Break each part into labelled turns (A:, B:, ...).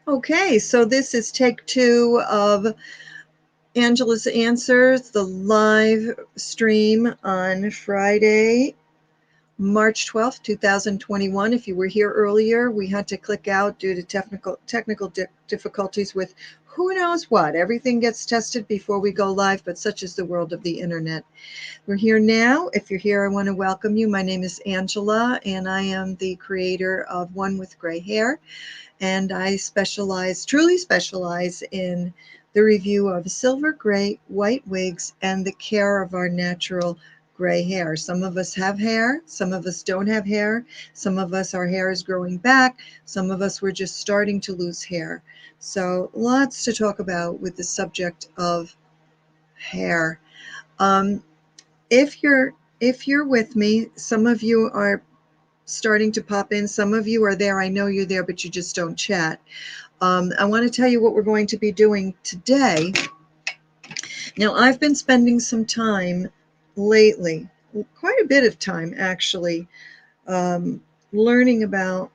A: Okay, so this is take 2 of Angela's Answers, the live stream on Friday, March 12th, 2021. If you were here earlier, we had to click out due to technical difficulties with who knows what. Everything gets tested before we go live, but such is the world of the internet. We're here now. If you're here, I want to welcome you. My name is Angela, and I am the creator of One with Gray Hair. And I truly specialize in the review of silver, gray, white wigs, and the care of our natural gray hair. Some of us have hair, some of us don't have hair, some of us, our hair is growing back, some of us, we're just starting to lose hair. So lots to talk about with the subject of hair. Um, if you're with me, some of you are starting to pop in. Some of you are there. I know you're there, but you just don't chat. I want to tell you what we're going to be doing today. Now, I've been spending some time lately, quite a bit of time actually, learning about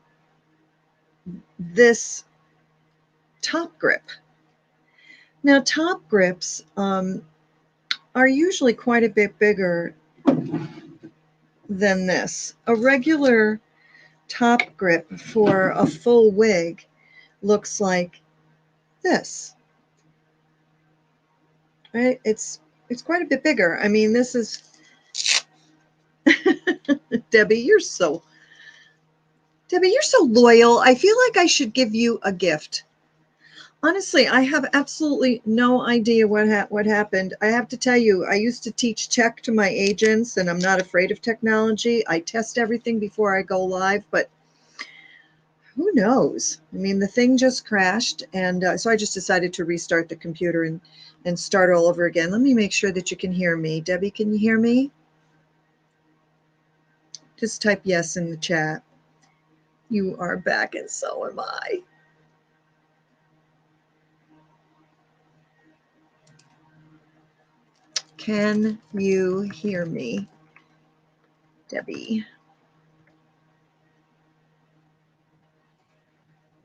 A: this top grip. Now, top grips are usually quite a bit bigger than this. A regular top grip for a full wig looks like this, right? It's quite a bit bigger. I mean, this is Debbie, you're so loyal. I feel like I should give you a gift. Honestly, I have absolutely no idea what happened. I have to tell you, I used to teach tech to my agents, and I'm not afraid of technology. I test everything before I go live, but who knows? I mean, the thing just crashed, and so I just decided to restart the computer and start all over again. Let me make sure that you can hear me. Debbie, can you hear me? Just type yes in the chat. You are back, and so am I. Can you hear me, Debbie?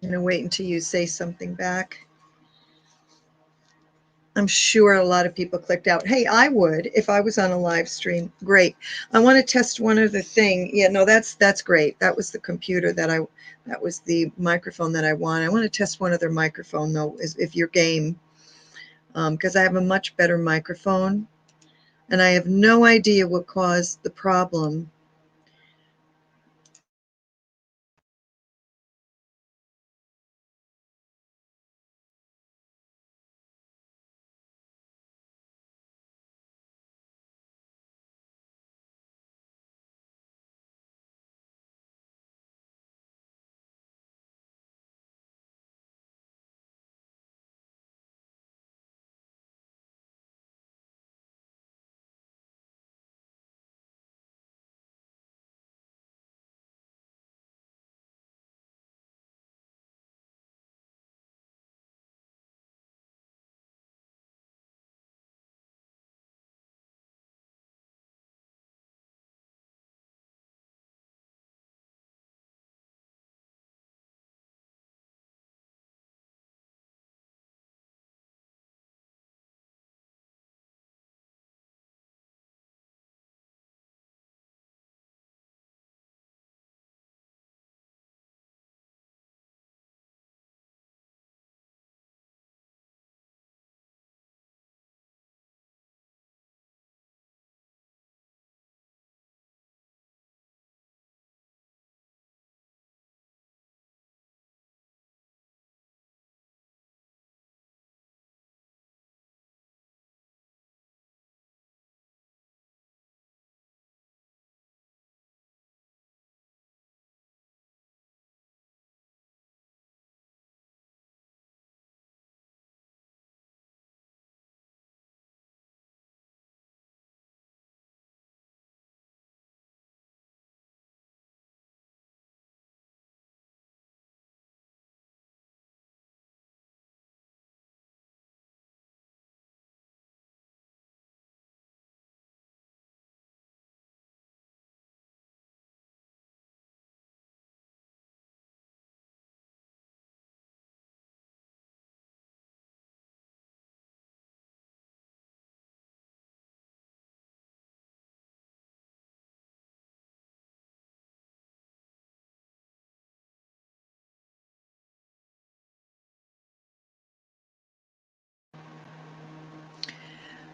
A: I'm going to wait until you say something back. I'm sure a lot of people clicked out. Hey, I would if I was on a live stream. Great. I want to test one other thing. Yeah, no, that's great. That was the computer that was the microphone that I want. I want to test one other microphone though, if you're game, because I have a much better microphone, and I have no idea what caused the problem.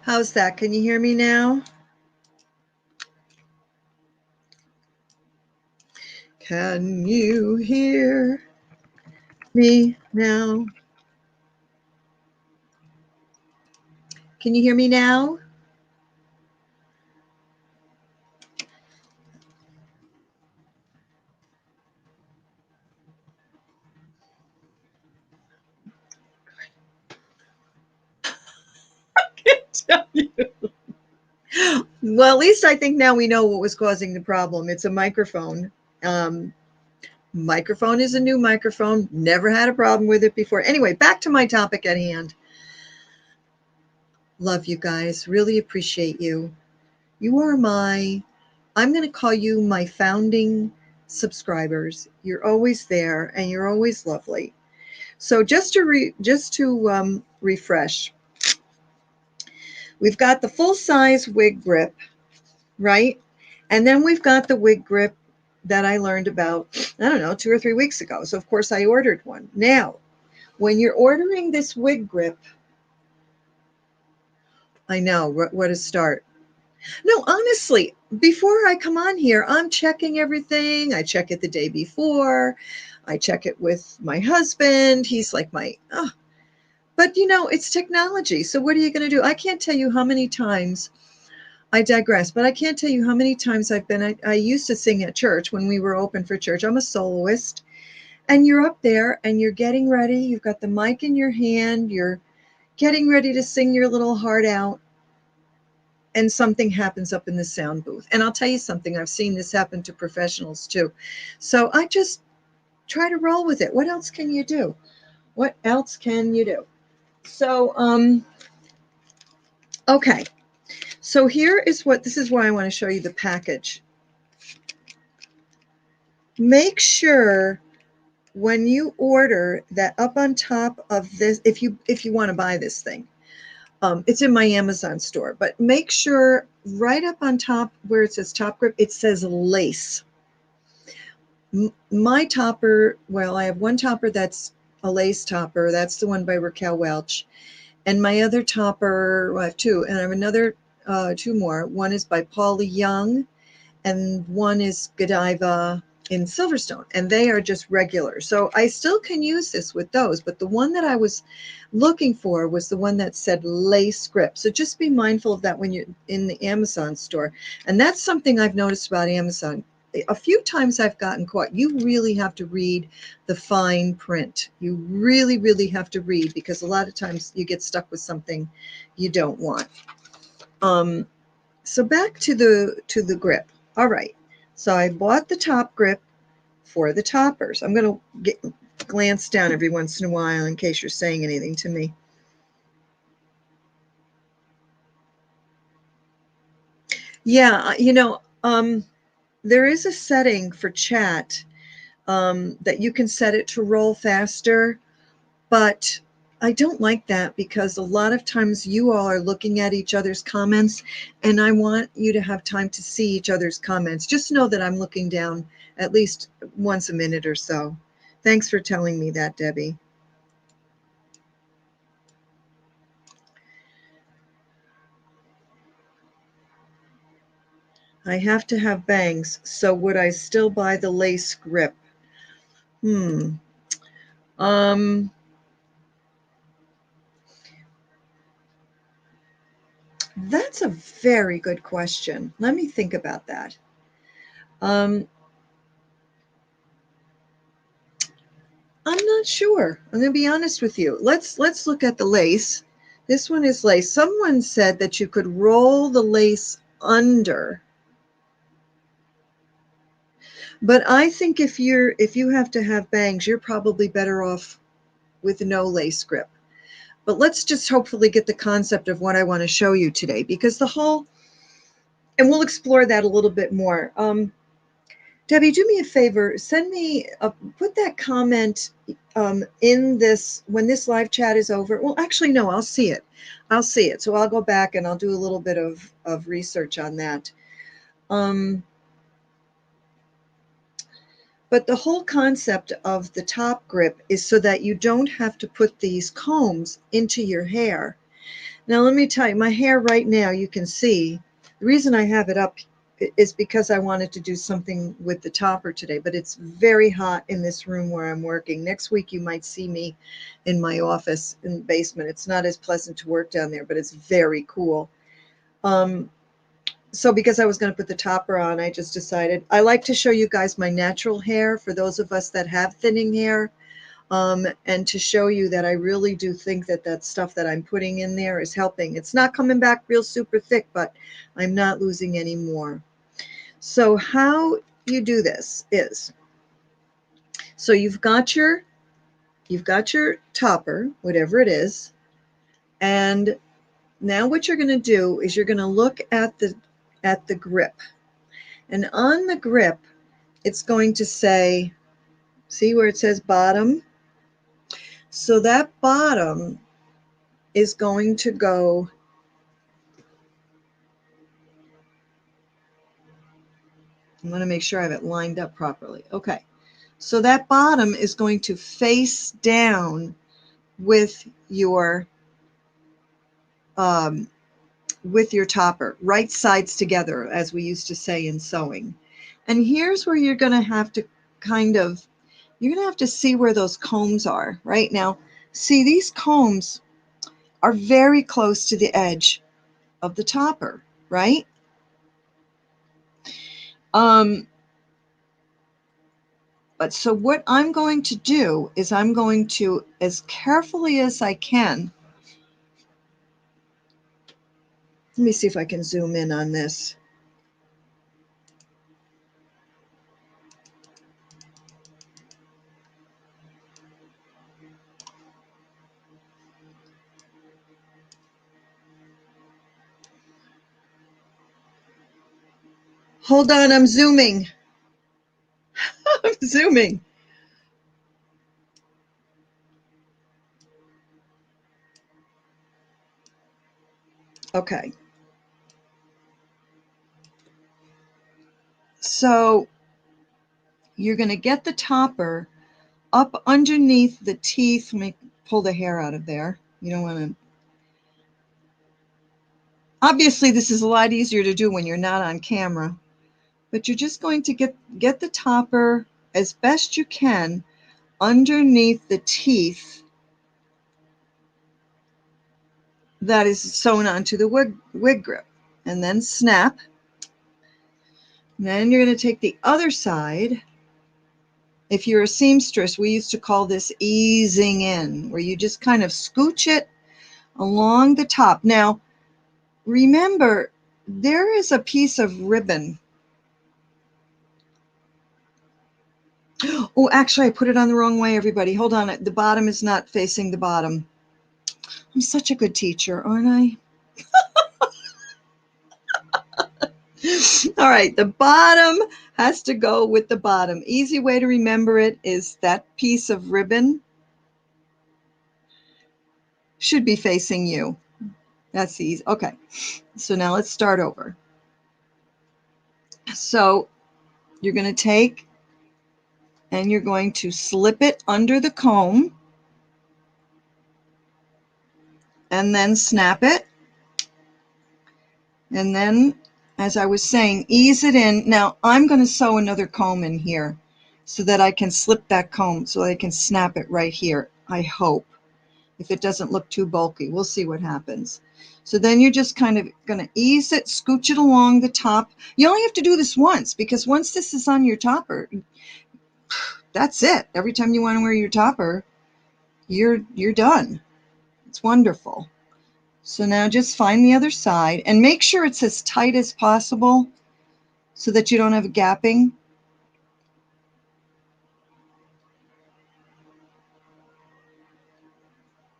A: How's that? Can you hear me now? Can you hear me now? Can you hear me now? Tell you. Well, at least I think now we know what was causing the problem. It's a microphone. Um, Microphone is a new microphone. Never had a problem with it before. Anyway, back to my topic at hand. Love you guys. Really appreciate you. You are I'm going to call you my founding subscribers. You're always there and you're always lovely. So just to refresh, we've got the full size wig grip, right? And then we've got the wig grip that I learned about, I don't know, 2 or 3 weeks ago. So of course I ordered one. Now, when you're ordering this wig grip, I know what a start. No, honestly, before I come on here, I'm checking everything. I check it the day before. I check it with my husband. He's like oh. But it's technology. So what are you going to do? I can't tell you how many times I digress, but I can't tell you how many times I used to sing at church when we were open for church. I'm a soloist, and you're up there and you're getting ready. You've got the mic in your hand. You're getting ready to sing your little heart out, and something happens up in the sound booth. And I'll tell you something, I've seen this happen to professionals too. So I just try to roll with it. What else can you do? What else can you do? So, okay. So this is why I want to show you the package. Make sure when you order that up on top of this, if you want to buy this thing, it's in my Amazon store, but make sure right up on top where it says top grip, it says lace. My topper, well, I have one topper that's a lace topper. That's the one by Raquel Welch. And my other topper, well, I have two, and I have another two more. One is by Paula Young, and one is Godiva in Silverstone, and they are just regular. So I still can use this with those, but the one that I was looking for was the one that said lace grip. So just be mindful of that when you're in the Amazon store. And that's something I've noticed about Amazon. A few times I've gotten caught. You really have to read the fine print. You really, really have to read, because a lot of times you get stuck with something you don't want. So back to the grip. All right. So I bought the top grip for the toppers. I'm going to glance down every once in a while in case you're saying anything to me. Yeah, there is a setting for chat that you can set it to roll faster, but I don't like that because a lot of times you all are looking at each other's comments, and I want you to have time to see each other's comments. Just know that I'm looking down at least once a minute or so. Thanks for telling me that, Debbie. I have to have bangs, so would I still buy the lace grip? Um, that's a very good question. Let me think about that. Um, I'm not sure. I'm going to be honest with you. Let's look at the lace. This one is lace. Someone said that you could roll the lace under. But I think if you have to have bangs, you're probably better off with no lace grip. But let's just hopefully get the concept of what I want to show you today, because and we'll explore that a little bit more. Debbie, do me a favor, put that comment in this, when this live chat is over. Well, actually, no, I'll see it. So I'll go back and I'll do a little bit of research on that. But the whole concept of the top grip is so that you don't have to put these combs into your hair. Now let me tell you, my hair right now, you can see, the reason I have it up is because I wanted to do something with the topper today, but it's very hot in this room where I'm working. Next week you might see me in my office in the basement. It's not as pleasant to work down there, but it's very cool. So because I was going to put the topper on, I just decided I like to show you guys my natural hair for those of us that have thinning hair. And to show you that I really do think that that stuff that I'm putting in there is helping. It's not coming back real super thick, but I'm not losing any more. So how you do this is, so you've got your topper, whatever it is, and now what you're going to do is you're going to look at the grip, and on the grip it's going to say, see where it says bottom? So that bottom is going to go, I want to make sure I have it lined up properly. Okay, so that bottom is going to face down with your topper, right sides together, as we used to say in sewing. And here's where you're going to have to you're going to have to see where those combs are right now. See, these combs are very close to the edge of the topper, right? But so what I'm going to do is I'm going to, as carefully as I can, let me see if I can zoom in on this. Hold on, I'm zooming. I'm zooming. Okay. So you're going to get the topper up underneath the teeth. Let me pull the hair out of there. You don't want to. Obviously, this is a lot easier to do when you're not on camera. But you're just going to get the topper as best you can underneath the teeth that is sewn onto the wig grip, and then snap. And then you're going to take the other side. If you're a seamstress, we used to call this easing in, where you just kind of scooch it along the top. Now, remember, there is a piece of ribbon. Oh, actually, I put it on the wrong way, everybody. Hold on. The bottom is not facing the bottom. I'm such a good teacher, aren't I? All right, the bottom has to go with the bottom. Easy way to remember it is that piece of ribbon should be facing you. That's easy. Okay, so now let's start over. So you're going to take and you're going to slip it under the comb and then snap it. And then, as I was saying, ease it in. Now I'm going to sew another comb in here so that I can slip that comb so I can snap it right here, I hope. If it doesn't look too bulky, we'll see what happens. So then you're just kind of going to ease it, scooch it along the top. You only have to do this once, because once this is on your topper, that's it. Every time you want to wear your topper, you're done. It's wonderful. So now just find the other side and make sure it's as tight as possible so that you don't have a gapping.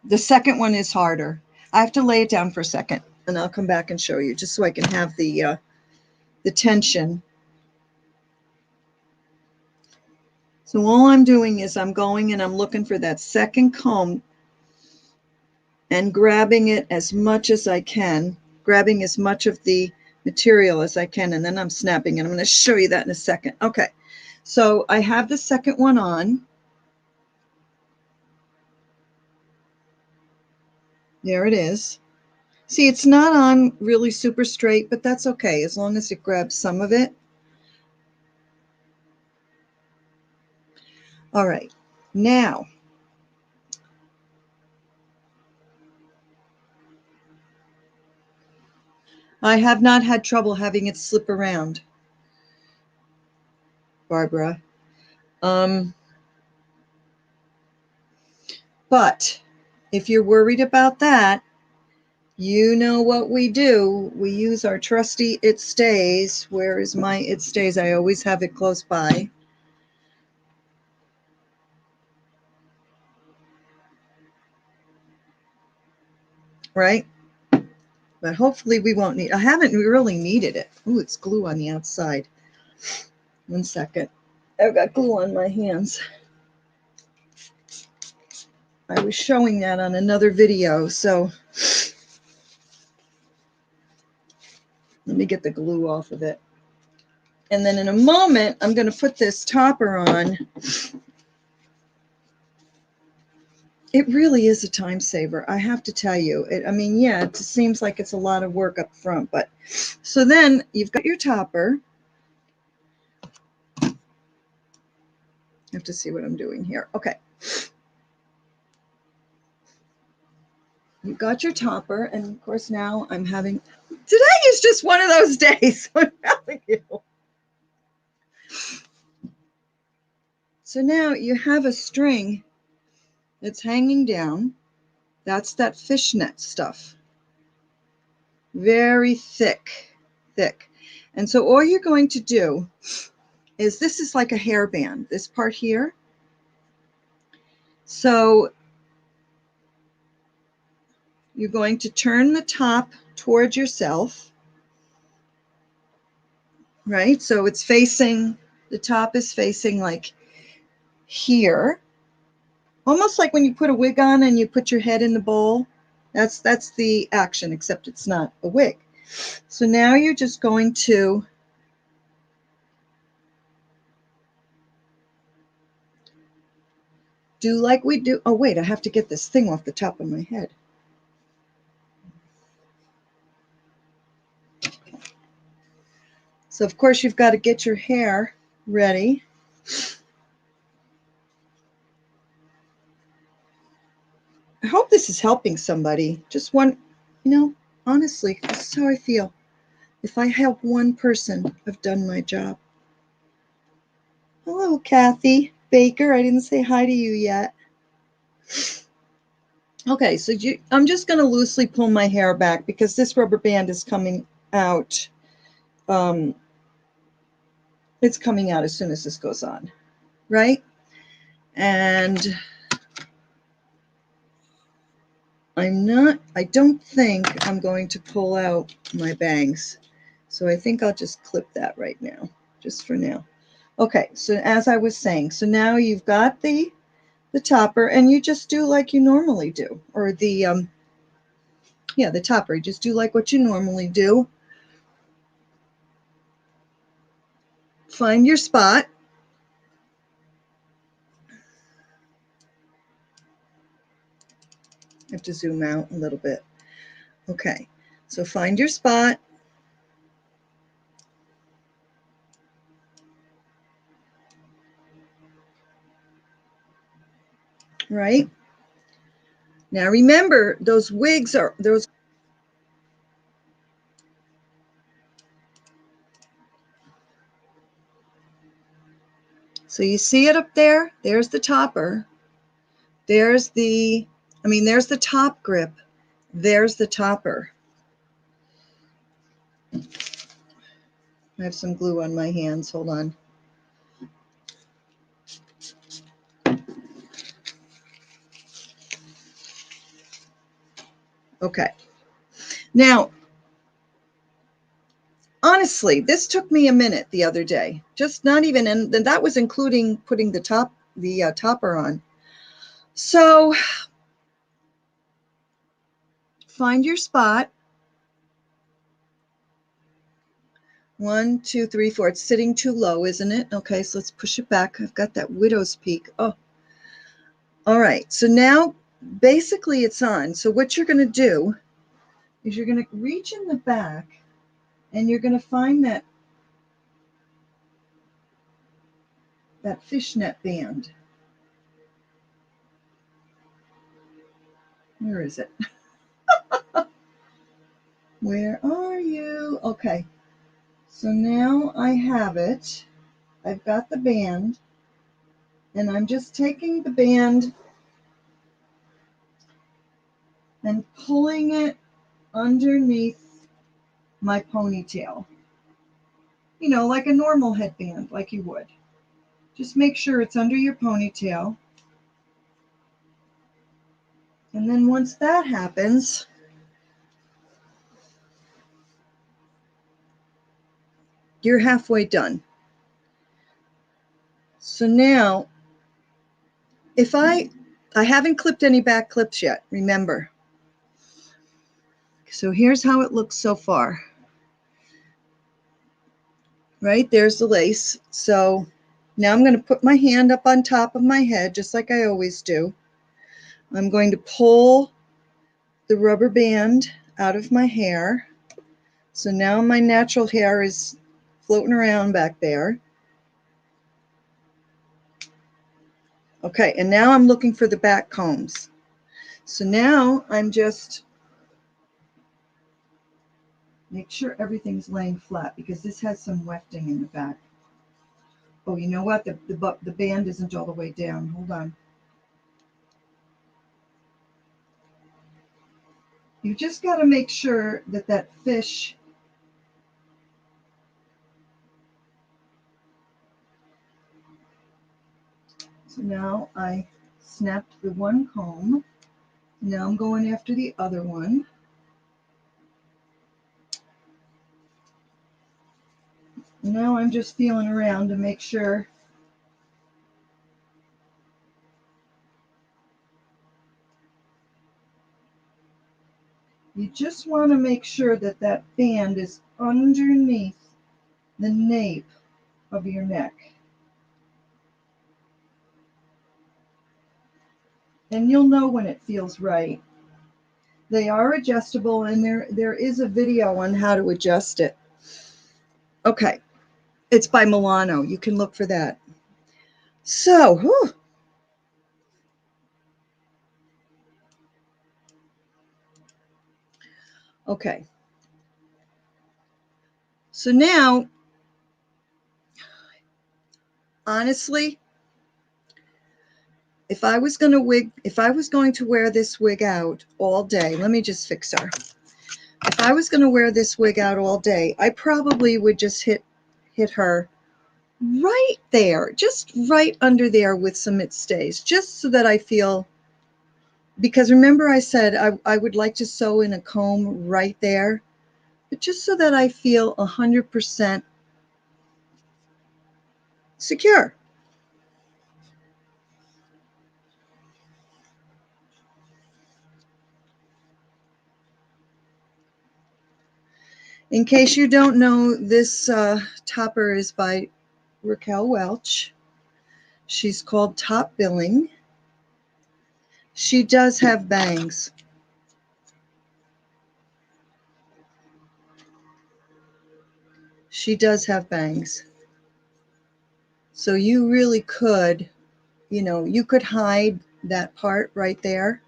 A: The second one is harder. I have to lay it down for a second and I'll come back and show you, just so I can have the tension. So all I'm doing is I'm going and I'm looking for that second comb and grabbing it as much as I can, grabbing as much of the material as I can, and then I'm snapping it. I'm going to show you that in a second. Okay, so I have the second one on. There it is. See, it's not on really super straight, but that's okay as long as it grabs some of it. All right, now I have not had trouble having it slip around, Barbara. But if you're worried about that, you know what we do. We use our trusty It Stays. Where is my It Stays? I always have it close by. Right? But hopefully we won't need, I haven't really needed it. Ooh, it's glue on the outside. 1 second. I've got glue on my hands. I was showing that on another video, so let me get the glue off of it. And then in a moment, I'm going to put this topper on. It really is a time saver, I have to tell you. I mean, yeah, it just seems like it's a lot of work up front, but so then you've got your topper. I have to see what I'm doing here. Okay. You've got your topper, and of course now I'm having, today is just one of those days. I'm telling you. So now you have a string that's hanging down. That's that fishnet stuff. Very thick, thick. And so all you're going to do is, this is like a hairband, this part here. So you're going to turn the top towards yourself, right? So it's facing, the top is facing like here. Almost like when you put a wig on and you put your head in the bowl. That's the action, except it's not a wig. So now you're just going to do like we do. Oh, wait, I have to get this thing off the top of my head. So, of course, you've got to get your hair ready. I hope this is helping somebody. Just one, honestly, this is how I feel. If I help one person, I've done my job. Hello, Kathy Baker. I didn't say hi to you yet. Okay, so I'm just going to loosely pull my hair back because this rubber band is coming out. It's coming out as soon as this goes on, right? And I don't think I'm going to pull out my bangs. So I think I'll just clip that right now, just for now. Okay, so as I was saying, so now you've got the topper, and you just do like you normally do, or the topper. You just do like what you normally do. Find your spot. I have to zoom out a little bit. Okay, so find your spot. Right? Now remember, those wigs are those. So you see it up there? There's the topper. There's the top grip. There's the topper. I have some glue on my hands. Hold on. Okay. Now, honestly, this took me a minute the other day. Just not even, and that was including putting the topper on. So find your spot. 1, 2, 3, 4. It's sitting too low, isn't it? Okay, so let's push it back. I've got that widow's peak. Oh, all right. So now basically it's on. So what you're going to do is you're going to reach in the back and you're going to find that fishnet band. Where is it? Where are you? Okay. So now I have it. I've got the band, and I'm just taking the band and pulling it underneath my ponytail. You know, like a normal headband, like you would. Just make sure it's under your ponytail. And then once that happens, you're halfway done. So now, if I haven't clipped any back clips yet, remember. So here's how it looks so far. Right, there's the lace. So now I'm going to put my hand up on top of my head, just like I always do. I'm going to pull the rubber band out of my hair. So now my natural hair is floating around back there. Okay, and now I'm looking for the back combs. So now I'm just make sure everything's laying flat because this has some wefting in the back. Oh, you know what? The band isn't all the way down. Hold on. You just got to make sure that that fish So now I snapped the one comb. Now I'm going after the other one. Now I'm just feeling around to make sure you just want to make sure that that band is underneath the nape of your neck. And you'll know when it feels right. They are adjustable, and there is a video on how to adjust it. Okay, it's by Milano. You can look for that. So, whew. Okay. So now, honestly, if I was going to wear this wig out all day, let me just fix her. If I was going to wear this wig out all day, I probably would just hit her right there, just right under there with some It Stays, just so that I feel, because remember I said I would like to sew in a comb right there, but just so that I feel 100% secure. In case you don't know, this topper is by Raquel Welch. She's called Top Billing. She does have bangs. She does have bangs. So you really could, you could hide that part right there.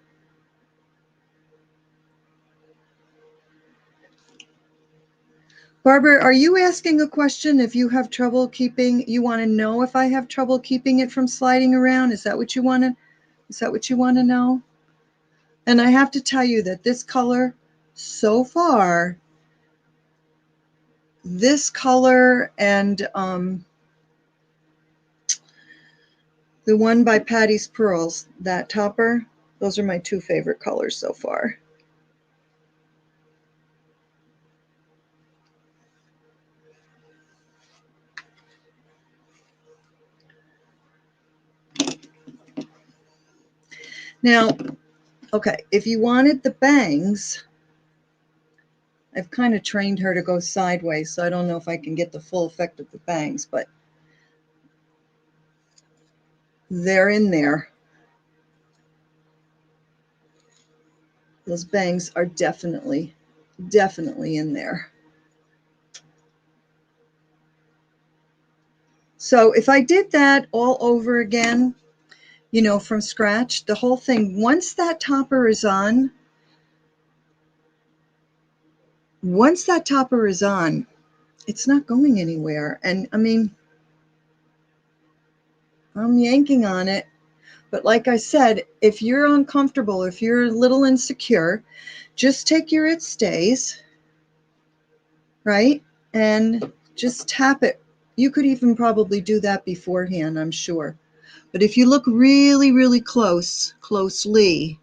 A: Barbara, are you asking a question if you have trouble you want to know if I have trouble keeping it from sliding around? Is that what you want to know? And I have to tell you that this color, so far, this color and the one by Patty's Pearls, that topper, those are my two favorite colors so far. Now, okay, if you wanted the bangs, I've kind of trained her to go sideways, so I don't know if I can get the full effect of the bangs, but they're in there. Those bangs are definitely definitely in there. So if I did that all over again, you know, from scratch, the whole thing, once that topper is on, it's not going anywhere. And I mean, I'm yanking on it. But like I said, if you're uncomfortable, if you're a little insecure, just take your It Stays, right? And just tap it. You could even probably do that beforehand, I'm sure. But if you look really, really closely,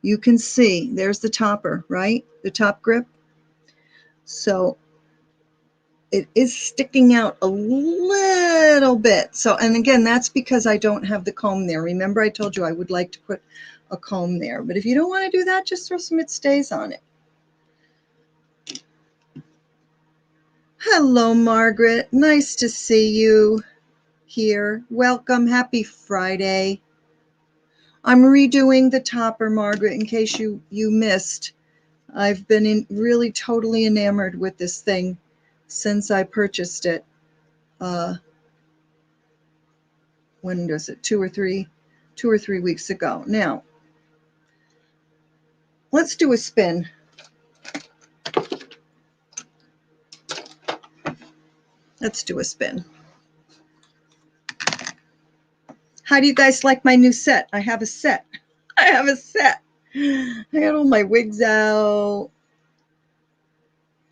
A: you can see there's the topper, right? The top grip. So it is sticking out a little bit. So, and again, that's because I don't have the comb there. Remember, I told you I would like to put a comb there. But if you don't want to do that, just throw some It Stays on it. Hello, Margaret. Nice to see you here. Welcome. Happy Friday. I'm redoing the topper, Margaret, in case you missed. I've been really totally enamored with this thing since I purchased it. When was it? 2 or 3 weeks ago. Now, let's do a spin. Let's do a spin. How do you guys like my new set? I have a set. I have a set. I got all my wigs out.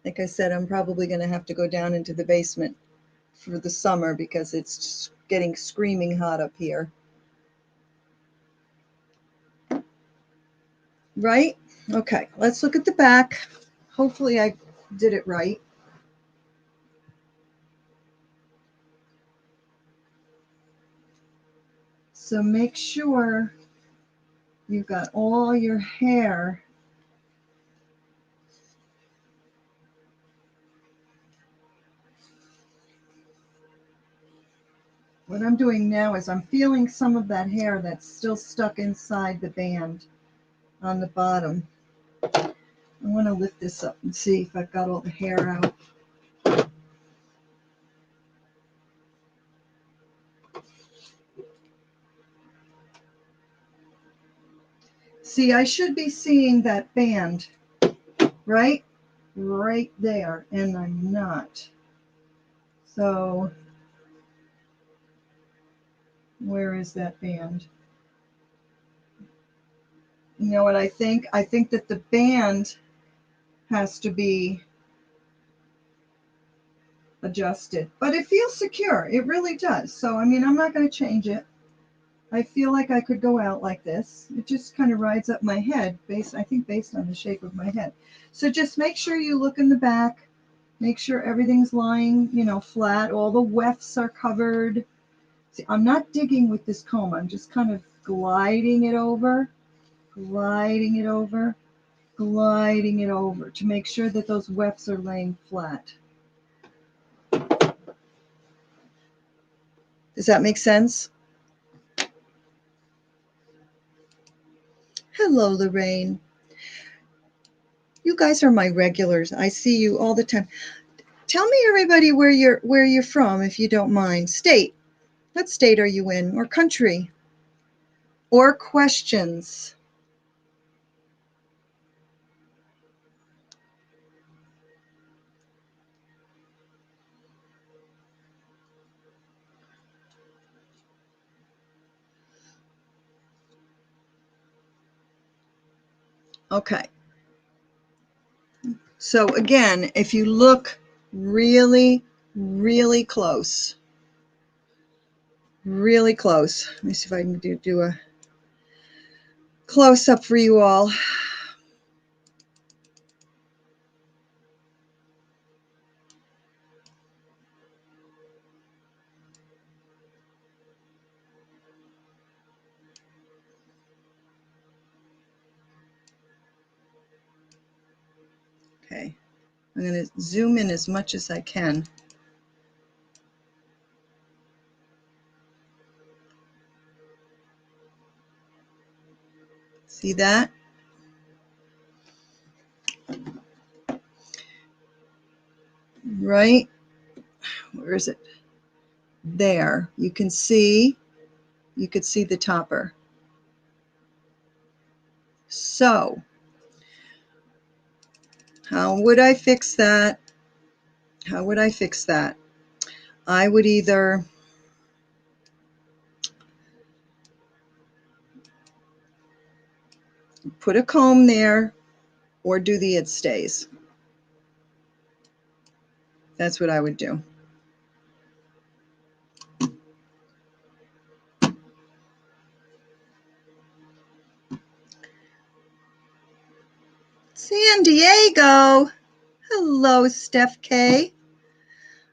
A: Like I said, I'm probably going to have to go down into the basement for the summer because it's getting screaming hot up here. Right? Okay, let's look at the back. Hopefully I did it right. So make sure you've got all your hair What I'm doing now is I'm feeling some of that hair that's still stuck inside the band on the bottom. I want to lift this up and see if I've got all the hair out. See, I should be seeing that band, right? Right there, and I'm not. So, where is that band? You know what I think? I think that the band has to be adjusted, but it feels secure. It really does. So, I mean, I'm not going to change it. I feel like I could go out like this. It just kind of rides up my head, based on the shape of my head. So just make sure you look in the back. Make sure everything's lying, flat. All the wefts are covered. See, I'm not digging with this comb. I'm just kind of gliding it over to make sure that those wefts are laying flat. Does that make sense? Hello, Lorraine. You guys are my regulars. I see you all the time. Tell me, everybody, where you're from, if you don't mind. State. What state are you in? Or country? Or questions? Okay. So again, if you look really, really close, let me see if I can do a close up for you all. Okay. I'm going to zoom in as much as I can. See that? right? Where is it? There. You could see the topper. So, how would I fix that? How would I fix that? I would either put a comb there or do the it stays. That's what I would do. San Diego. Hello, Steph K.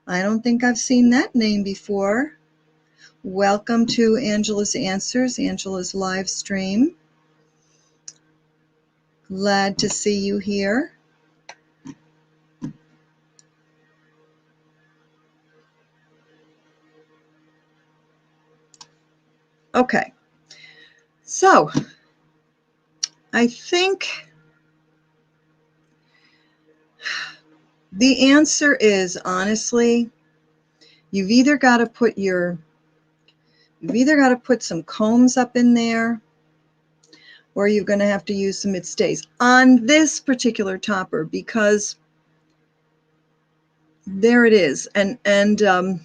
A: I don't think I've seen that name before. Welcome to Angela's Answers, Angela's live stream. Glad to see you here. Okay, so I think the answer is, honestly, you've either got to put some combs up in there, or you're going to have to use some it stays on this particular topper, because there it is, and the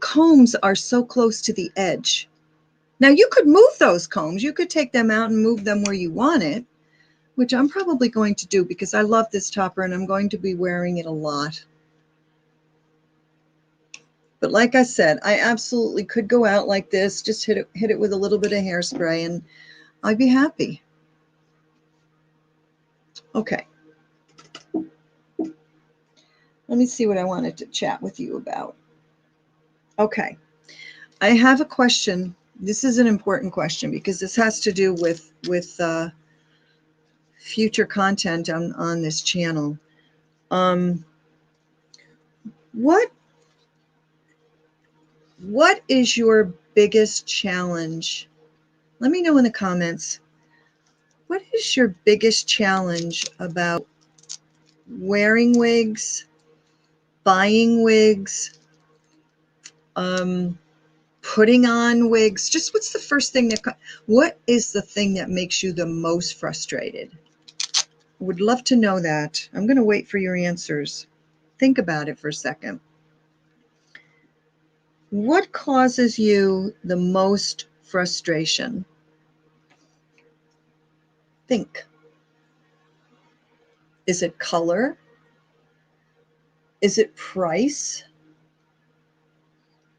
A: combs are so close to the edge. Now you could move those combs. You could take them out and move them where you want it, which I'm probably going to do because I love this topper and I'm going to be wearing it a lot. But like I said, I absolutely could go out like this, just hit it with a little bit of hairspray, and I'd be happy. Okay. Let me see what I wanted to chat with you about. Okay. I have a question. This is an important question because this has to do with future content on this channel. What is your biggest challenge? Let me know in the comments. What is your biggest challenge about wearing wigs, buying wigs, putting on wigs? Just what's the first thing what is the thing that makes you the most frustrated? Would love to know that. I'm going to wait for your answers. Think about it for a second. What causes you the most frustration? Think. Is it color? Is it price?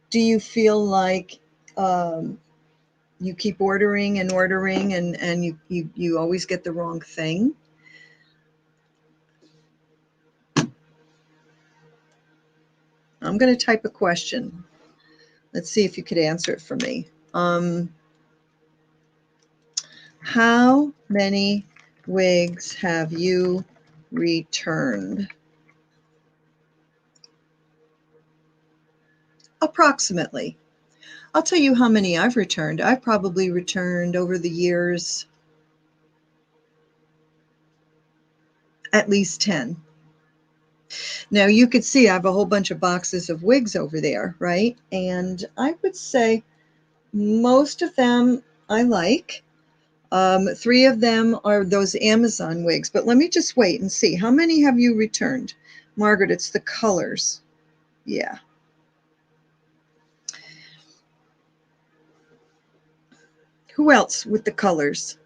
A: Do you feel like you keep ordering and you always get the wrong thing? I'm going to type a question. Let's see if you could answer it for me. How many wigs have you returned? Approximately. I'll tell you how many I've returned. I've probably returned over the years at least 10. Now you could see I have a whole bunch of boxes of wigs over there, right? And I would say most of them I like. 3 of them are those Amazon wigs, but let me just wait and see. How many have you returned? Margaret, it's the colors. Yeah. Who else with the colors?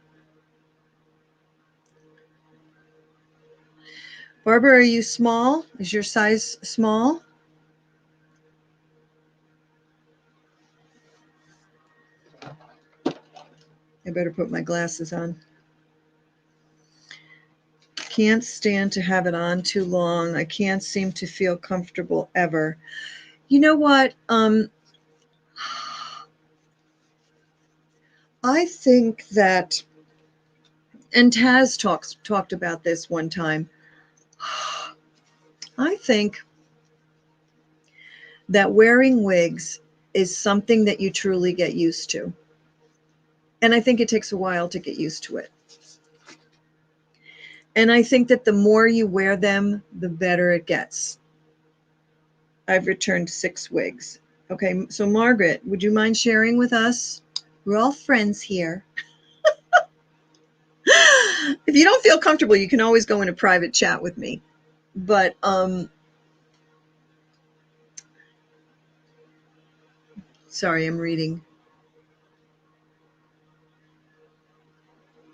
A: Barbara, are you small? Is your size small? I better put my glasses on. Can't stand to have it on too long. I can't seem to feel comfortable ever. You know what? I think that, and Taz talked about this one time. I think that wearing wigs is something that you truly get used to. And I think it takes a while to get used to it. And I think that the more you wear them, the better it gets. I've returned 6 wigs. Okay, so Margaret, would you mind sharing with us? We're all friends here. If you don't feel comfortable, you can always go in a private chat with me. But sorry, I'm reading.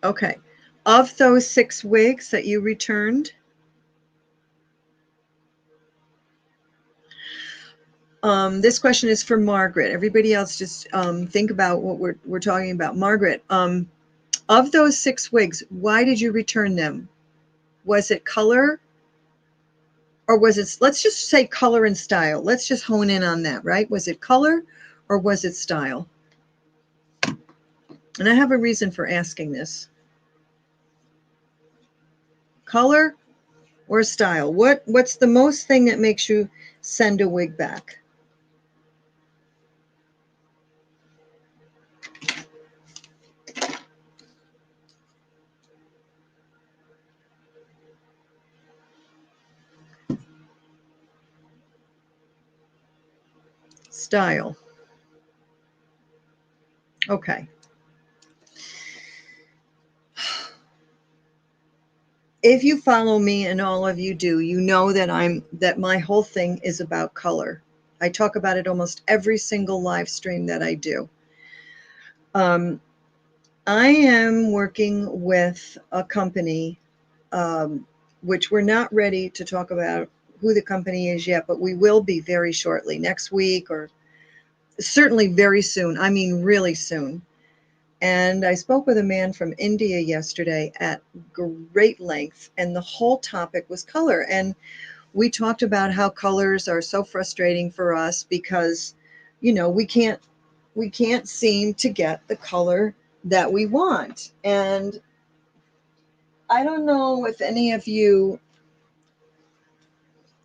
A: Okay. Of those 6 wigs that you returned, this question is for Margaret. Everybody else just think about what we're talking about. Margaret, of those 6 wigs, why did you return them? Was it color, or was it, let's just say color and style. Let's just hone in on that, right? Was it color or was it style? And I have a reason for asking this. Color or style? What's the most thing that makes you send a wig back? Style. Okay. If you follow me, and all of you do, you know that my whole thing is about color. I talk about it almost every single live stream that I do. I am working with a company, which we're not ready to talk about who the company is yet, but we will be very shortly, next week, or certainly very soon. I mean, really soon. And I spoke with a man from India yesterday at great length, and the whole topic was color. And we talked about how colors are so frustrating for us because, we can't seem to get the color that we want. And I don't know if any of you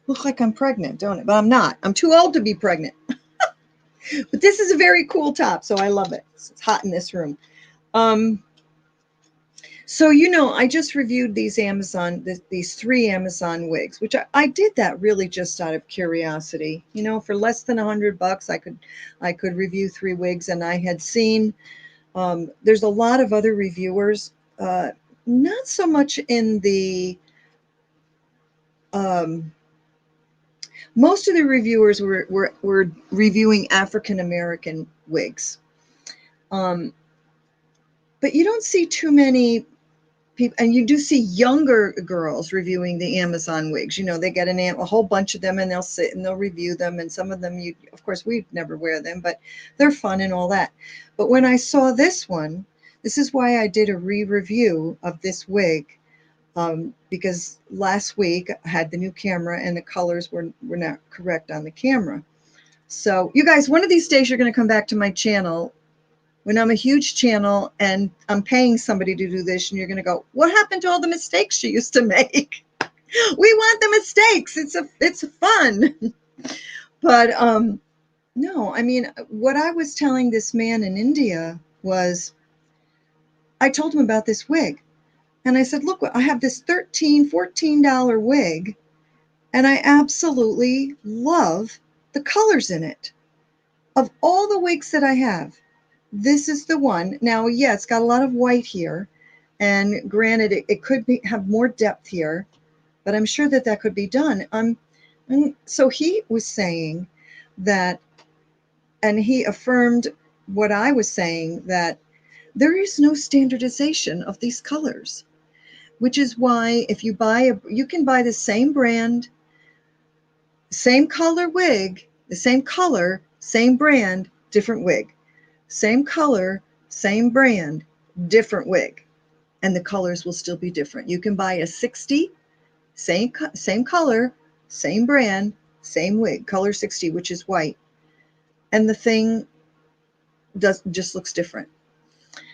A: look like I'm pregnant, don't it? But I'm not. I'm too old to be pregnant. But this is a very cool top, so I love it. It's hot in this room. So, I just reviewed these these 3 Amazon wigs, which I did that really just out of curiosity. For less than $100, I could review 3 wigs, and I had seen there's a lot of other reviewers, not so much in the most of the reviewers were reviewing African American wigs, but you don't see too many people, and you do see younger girls reviewing the Amazon wigs. They get a whole bunch of them, and they'll sit and they'll review them, and some of them, of course, we'd never wear them, but they're fun and all that. But when I saw this one, this is why I did a re-review of this wig, because last week I had the new camera and the colors were not correct on the camera. So you guys, one of these days you're going to come back to my channel when I'm a huge channel and I'm paying somebody to do this, and you're going to go, what happened to all the mistakes she used to make? We want the mistakes. It's fun. But no, I mean, what I was telling this man in India was, I told him about this wig, and I said, look, I have this $14 wig, and I absolutely love the colors in it. Of all the wigs that I have, this is the one. Now, yeah, it's got a lot of white here, and granted, it could have more depth here, but I'm sure that could be done. So he was saying that, and he affirmed what I was saying, that there is no standardization of these colors, which is why if you can buy the same brand, same color wig, the same color, same brand, different wig. Same color, same brand, different wig, and the colors will still be different. You can buy a 60, same color, same brand, same wig, color 60, which is white, and the thing just looks different.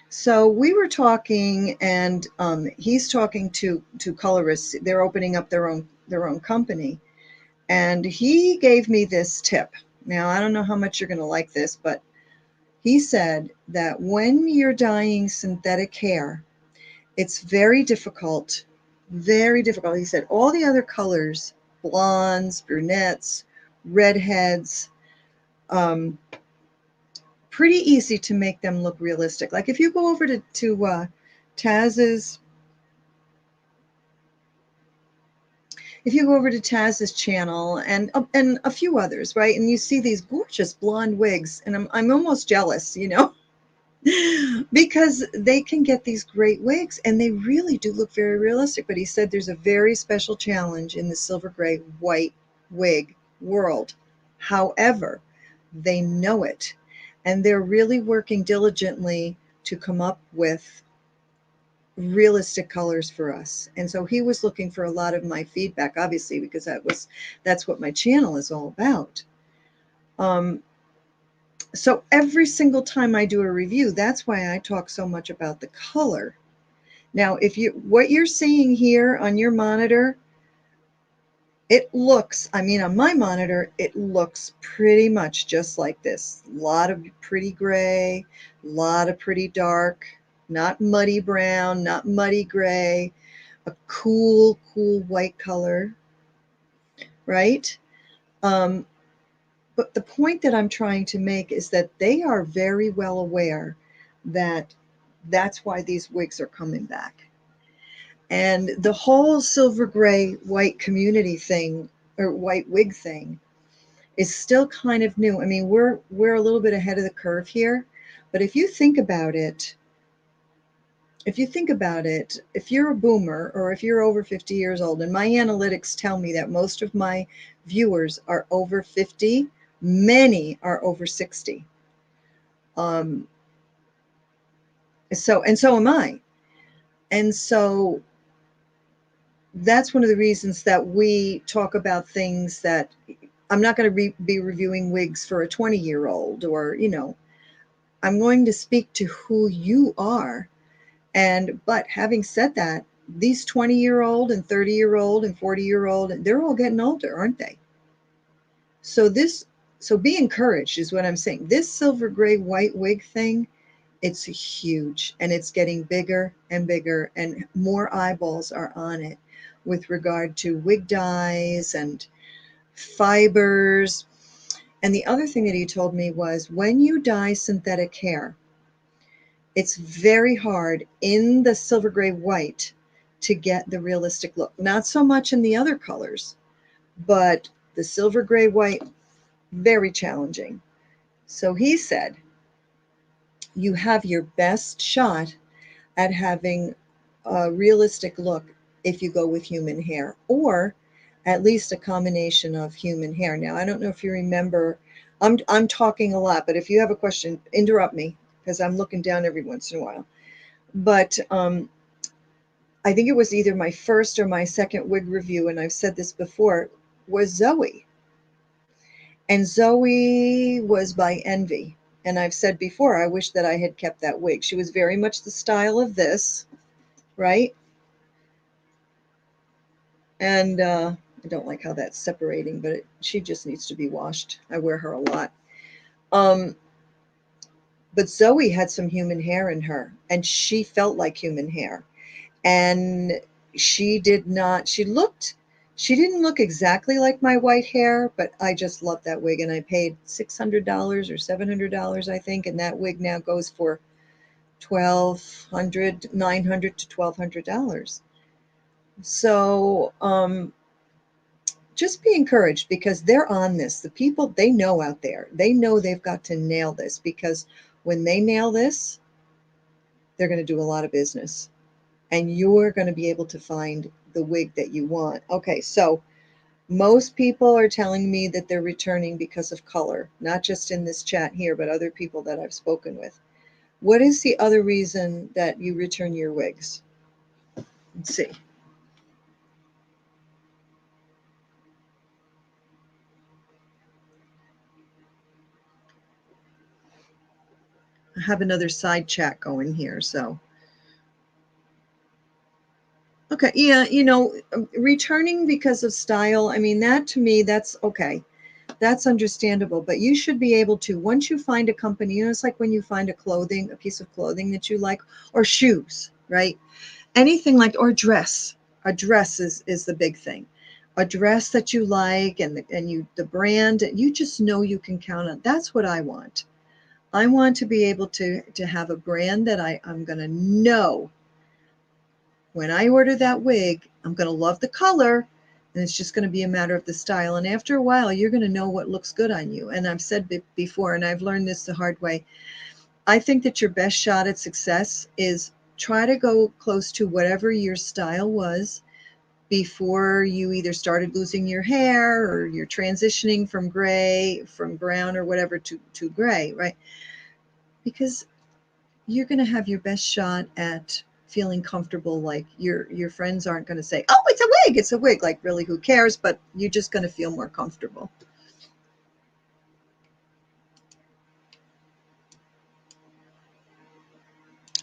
A: So we were talking, and he's talking to colorists. They're opening up their own company, and he gave me this tip. Now, I don't know how much you're going to like this, but he said that when you're dyeing synthetic hair, it's very difficult, very difficult. He said all the other colors, blondes, brunettes, redheads. Pretty easy to make them look realistic. Like if you go over to Taz's, if you go over to Taz's channel and a few others, right, and you see these gorgeous blonde wigs, and I'm almost jealous, you know, because they can get these great wigs and they really do look very realistic. But he said there's a very special challenge in the silver gray white wig world. However, they know it and they're really working diligently to come up with realistic colors for us. And so he was looking for a lot of my feedback, obviously, because that's what my channel is all about. So every single time I do a review, that's why I talk so much about the color. Now, what you're seeing here on your monitor, it looks, I mean, on my monitor, it looks pretty much just like this. A lot of pretty gray, a lot of pretty dark, not muddy brown, not muddy gray, a cool white color, right? But the point that I'm trying to make is that they are very well aware that that's why these wigs are coming back. And the whole silver gray white community thing, or white wig thing, is still kind of new. I mean, we're a little bit ahead of the curve here, but if you think about it, if you're a boomer or if you're over 50 years old, and my analytics tell me that most of my viewers are over 50, many are over 60. So am I. And so that's one of the reasons that we talk about things that I'm not going to be reviewing wigs for a 20-year-old, or, you know, I'm going to speak to who you are. But having said that, these 20-year-old and 30-year-old and 40-year-old, they're all getting older, aren't they? So be encouraged is what I'm saying. This silver gray white wig thing, it's huge, and it's getting bigger and bigger, and more eyeballs are on it with regard to wig dyes and fibers. And the other thing that he told me was, when you dye synthetic hair, it's very hard in the silver gray white to get the realistic look. Not so much in the other colors, but the silver gray white, very challenging. So he said, you have your best shot at having a realistic look if you go with human hair, or at least a combination of human hair. Now, I don't know if you remember, I'm talking a lot, but if you have a question, interrupt me, because I'm looking down every once in a while. But I think it was either my first or my second wig review, and I've said this before, was Zoe. And Zoe was by Envy. And I've said before, I wish that I had kept that wig. She was very much the style of this, right? And I don't like how that's separating, but she just needs to be washed. I wear her a lot. But Zoe had some human hair in her, and she felt like human hair. And she didn't look exactly like my white hair, but I just love that wig. And I paid $600 or $700, I think. And that wig now goes for $900 to $1,200. So just be encouraged, because they're on this. The people, they know out there, they know they've got to nail this, because when they nail this, they're going to do a lot of business, and you're going to be able to find the wig that you want. Okay, so most people are telling me that they're returning because of color, not just in this chat here, but other people that I've spoken with. What is the other reason that you return your wigs? Let's see. I have another side chat going here, so. Okay, yeah, returning because of style, I mean, that to me, that's okay. That's understandable, but you should be able to, once you find a company, it's like when you find a piece of clothing that you like, or shoes, right? Anything like, or dress. A dress is the big thing. a dress that you like and the brand, you just know you can count on. That's what I want. I want to be able to have a brand that I'm going to know when I order that wig, I'm going to love the color, and it's just going to be a matter of the style. And after a while, you're going to know what looks good on you. And I've said before, and I've learned this the hard way, I think that your best shot at success is try to go close to whatever your style was before you either started losing your hair or you're transitioning from gray, from brown or whatever to gray, right? Because you're going to have your best shot at feeling comfortable. Like your friends aren't going to say, oh, it's a wig. Like, really, who cares? But you're just going to feel more comfortable.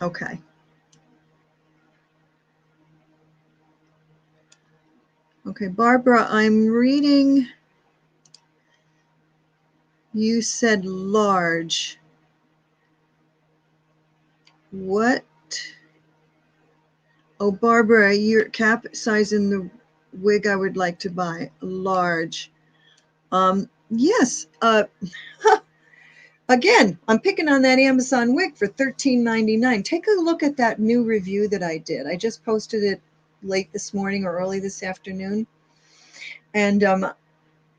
A: Okay. Okay, Barbara, I'm reading. You said large. What? Oh, Barbara, your cap size in the wig I would like to buy, large. Yes. Again, I'm picking on that Amazon wig for $13.99. Take a look at that new review that I did. I just posted it late this morning or early this afternoon. And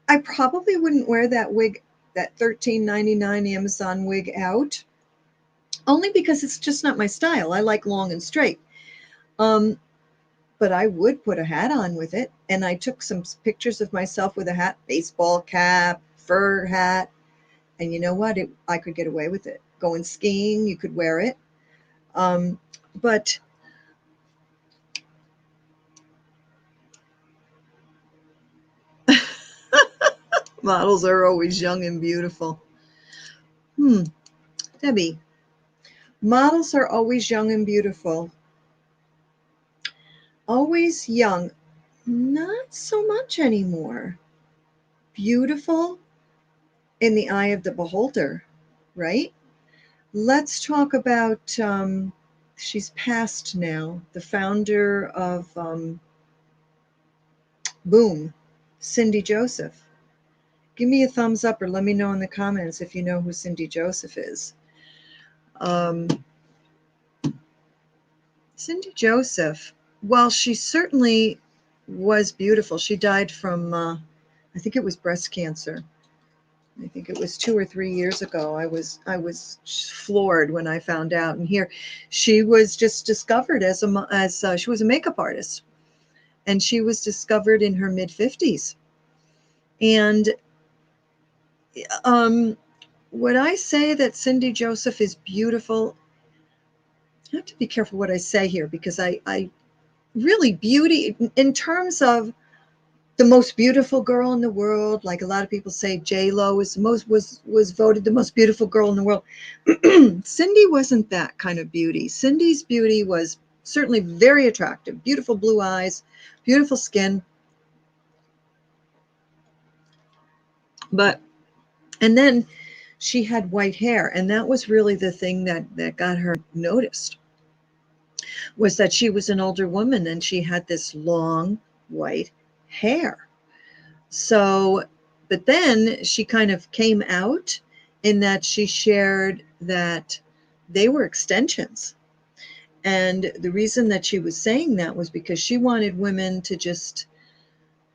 A: I probably wouldn't wear that wig, that $13.99 Amazon wig out, only because it's just not my style. I like long and straight. But I would put a hat on with it. And I took some pictures of myself with a hat, baseball cap, fur hat. And you know what? I could get away with it. Going skiing, you could wear it. But models are always young and beautiful. Debbie, models are always young and beautiful. Always young. Not so much anymore. Beautiful in the eye of the beholder, right? Let's talk about, she's passed now, the founder of Boom, Cindy Joseph. Give me a thumbs up or let me know in the comments if you know who Cindy Joseph is. Cindy Joseph, well, she certainly was beautiful. She died from, I think it was breast cancer. I think it was 2 or 3 years ago. I was floored when I found out. And here, she was just discovered as she was a makeup artist, and she was discovered in her mid-50s. And would I say that Cindy Joseph is beautiful? I have to be careful what I say here, because I really, beauty in terms of the most beautiful girl in the world, like a lot of people say J-Lo is was voted the most beautiful girl in the world. Cindy wasn't that kind of beauty. Cindy's beauty was certainly very attractive, beautiful blue eyes, beautiful skin. And then she had white hair, and that was really the thing that got her noticed, was that she was an older woman and she had this long white hair. So, but then she kind of came out in that she shared that they were extensions. And the reason that she was saying that was because she wanted women to just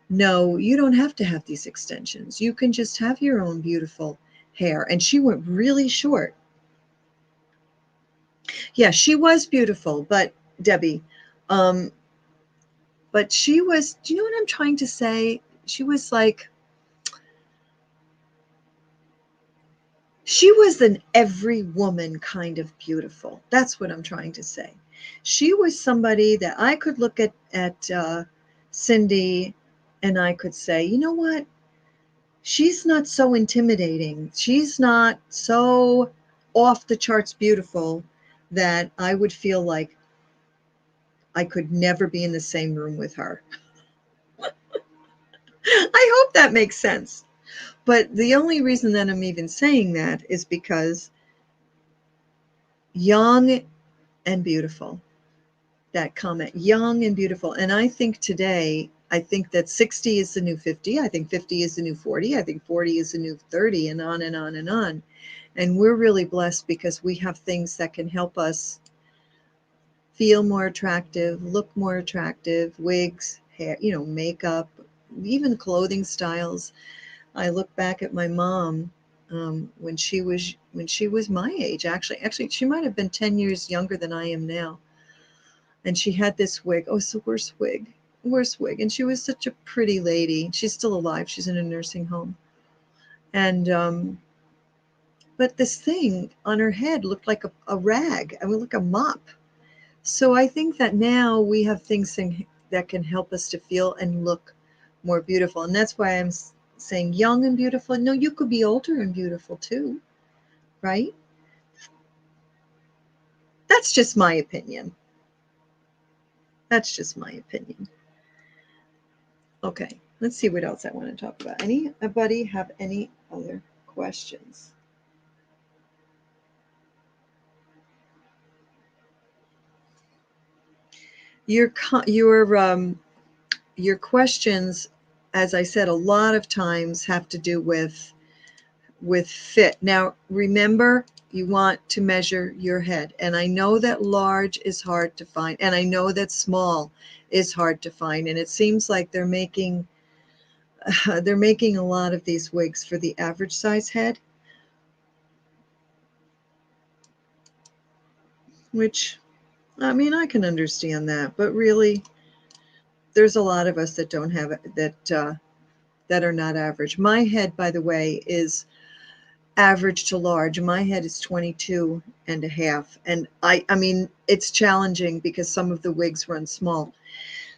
A: know, you don't have to have these extensions. You can just have your own beautiful hair. And she went really short. Yeah, she was beautiful, but Debbie, but she was, do you know what I'm trying to say? She was like, she was an every woman kind of beautiful. That's what I'm trying to say. She was somebody that I could look at Cindy, and I could say, you know what? She's not so intimidating. She's not so off the charts beautiful that I would feel like I could never be in the same room with her. I hope that makes sense. But the only reason that I'm even saying that is because young and beautiful, that comment, young and beautiful. And I think today, I think that 60 is the new 50. I think 50 is the new 40. I think 40 is the new 30, and on and on and on. And we're really blessed because we have things that can help us feel more attractive, look more attractive, wigs, hair, makeup, even clothing styles. I look back at my mom when she was my age. Actually, she might have been 10 years younger than I am now. And she had this wig. Oh, it's the worst wig. And she was such a pretty lady. She's still alive. She's in a nursing home. And but this thing on her head looked like a rag. I mean, like a mop. So I think that now we have things that can help us to feel and look more beautiful. And that's why I'm saying young and beautiful. No, you could be older and beautiful too, right? That's just my opinion. That's just my opinion. Okay, let's see what else I want to talk about. Anybody have any other questions? Your questions, as I said, a lot of times have to do with fit. Now, remember, you want to measure your head. And I know that large is hard to find. And I know that small is hard to find. And it seems like they're making a lot of these wigs for the average size head, which, I mean, I can understand that. But really, there's a lot of us that don't have it, that are not average. My head, by the way, is average to large. My head is 22 and a half. And I mean, it's challenging because some of the wigs run small.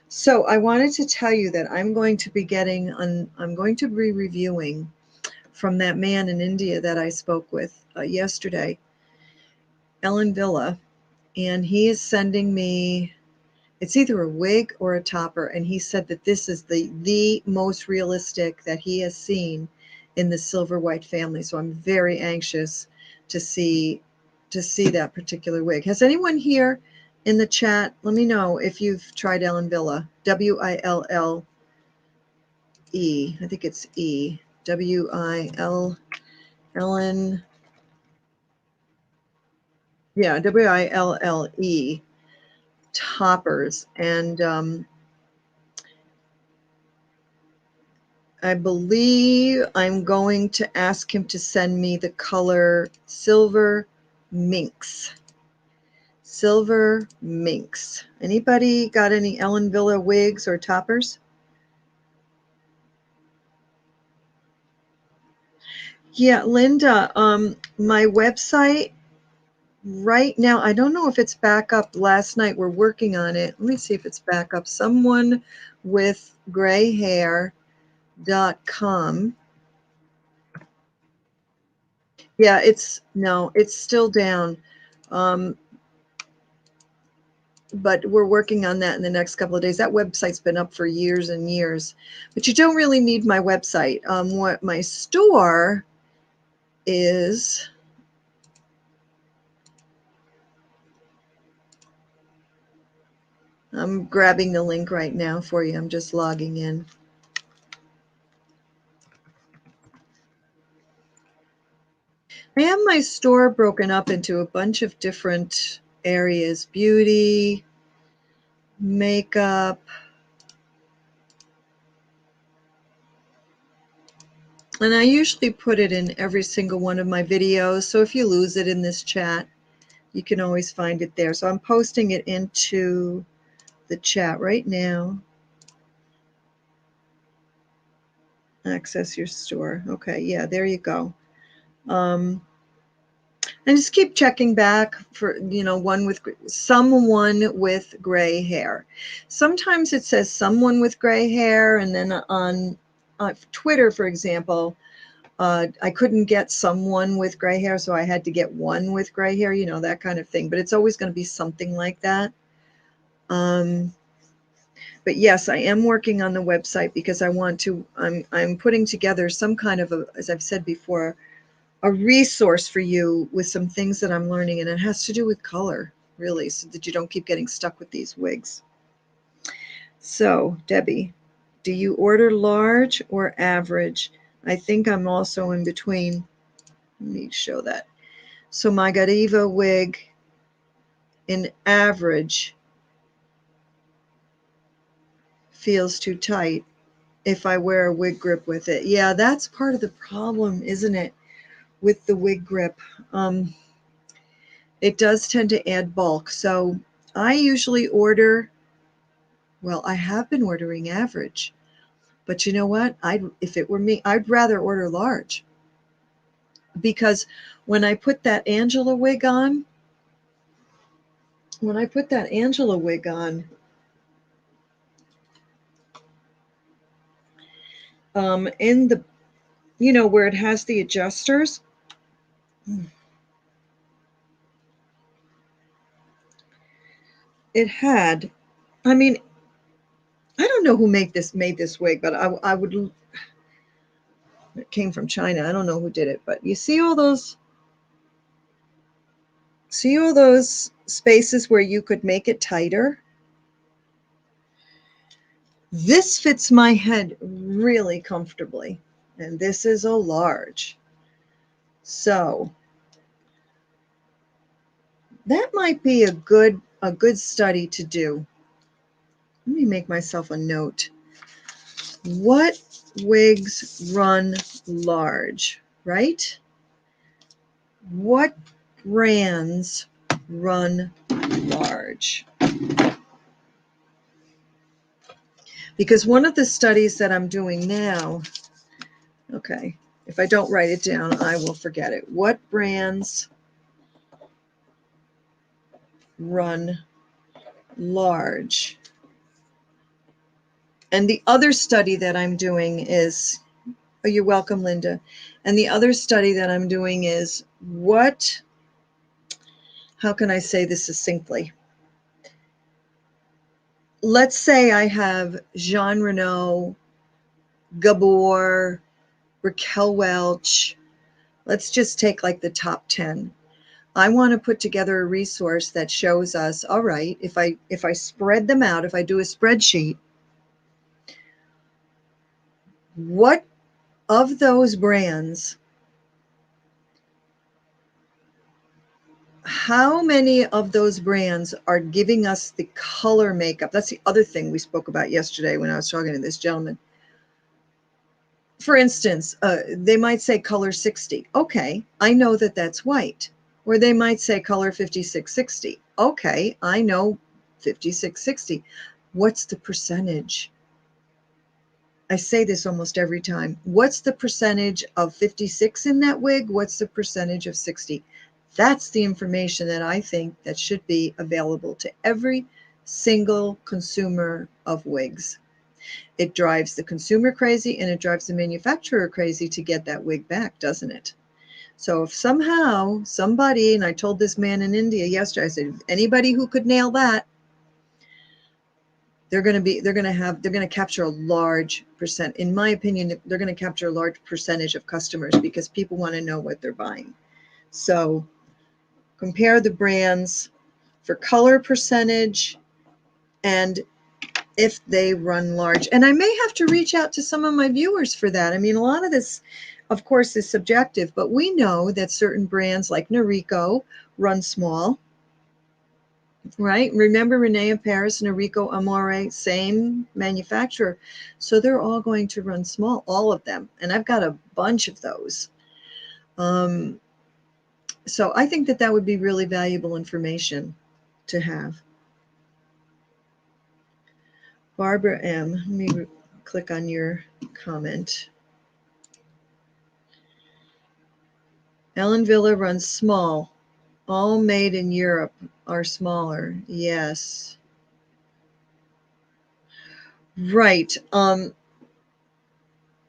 A: So I wanted to tell you that I'm going to be reviewing from that man in India that I spoke with yesterday, Ellen Villa, and he is sending me, it's either a wig or a topper, and he said that this is the most realistic that he has seen in the silver white family. So I'm very anxious to see that particular wig. Has anyone here in the chat, let me know if you've tried Ellen Villa? Wille, I think it's E. Will, Ellen, yeah, Wille toppers. And I believe I'm going to ask him to send me the color Silver Minx. Silver Minx. Anybody got any Ellen Villa wigs or toppers? Yeah, Linda, my website right now, I don't know if it's back up. Last night we're working on it. Let me see if it's back up. Someone with greyhair.com. Yeah, it's still down. But we're working on that in the next couple of days. That website's been up for years and years, but you don't really need my website. What my store is, I'm grabbing the link right now for you. I'm just logging in. I have my store broken up into a bunch of different areas: beauty, makeup, and I usually put it in every single one of my videos. So if you lose it in this chat, you can always find it there. So I'm posting it into the chat right now. Access your store. Okay, yeah, there you go. And just keep checking back for, someone with gray hair. Sometimes it says someone with gray hair, and then on Twitter, for example, I couldn't get someone with gray hair, so I had to get one with gray hair, that kind of thing. But it's always going to be something like that. But yes, I am working on the website because I'm putting together some kind of as I've said before, a resource for you with some things that I'm learning, and it has to do with color, really, so that you don't keep getting stuck with these wigs. So, Debbie, Do you order large or average? I think I'm also in between. Let me show that. So my Godiva wig in average feels too tight if I wear a wig grip with it. Yeah, that's part of the problem, isn't it, with the wig grip? It does tend to add bulk. So I usually order, well, I have been ordering average, but you know what? If it were me, I'd rather order large, because when I put that Angela wig on, when I put that Angela wig on, in the, where it has the adjusters, it had, I mean, I don't know who made this wig, but I would, it came from China. I don't know who did it, but you see all those spaces where you could make it tighter? This fits my head really comfortably, and this is a large. So that might be a good study to do. Let me make myself a note. What wigs run large, right? What brands run large? Because one of the studies that I'm doing now, okay, if I don't write it down, I will forget it. What brands run large? And the other study that I'm doing is, oh, you're welcome, Linda. And the other study that I'm doing is how can I say this succinctly? Let's say I have Jean Renault, Gabor, Raquel Welch. Let's just take like the top 10. I want to put together a resource that shows us, all right, if I spread them out, if I do a spreadsheet, what of those brands, how many of those brands are giving us the color makeup? That's the other thing we spoke about yesterday when I was talking to this gentleman. For instance, they might say color 60. Okay, I know that that's white. Or they might say color 5660. Okay, I know 5660. What's the percentage? I say this almost every time. What's the percentage of 56 in that wig? What's the percentage of 60? That's the information that I think that should be available to every single consumer of wigs. It drives the consumer crazy and it drives the manufacturer crazy to get that wig back, doesn't it? So if somehow somebody, and I told this man in India yesterday, I said, anybody who could nail that, they're going to capture a large percent. In my opinion, they're going to capture a large percentage of customers because people want to know what they're buying. So compare the brands for color percentage and if they run large. And I may have to reach out to some of my viewers for that. I mean, a lot of this, of course, is subjective, but we know that certain brands like Noriko run small, right? Remember Renee Paris, Noriko Amore, same manufacturer. So they're all going to run small, all of them. And I've got a bunch of those. So I think that would be really valuable information to have. Barbara M., let me click on your comment. Ellen Villa runs small. All made in Europe are smaller. Yes. Right.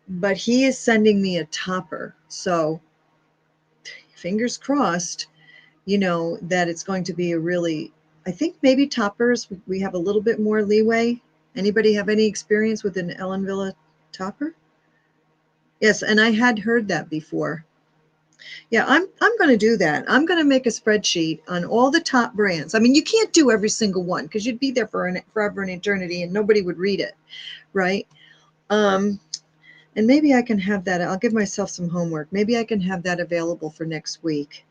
A: But he is sending me a topper. So fingers crossed, that it's going to be a really, I think maybe toppers, we have a little bit more leeway. Anybody have any experience with an Ellen Villa topper? Yes, and I had heard that before. Yeah, I'm going to do that. I'm going to make a spreadsheet on all the top brands. I mean, you can't do every single one because you'd be there for forever and eternity and nobody would read it, right? And maybe I can have that. I'll give myself some homework. Maybe I can have that available for next week.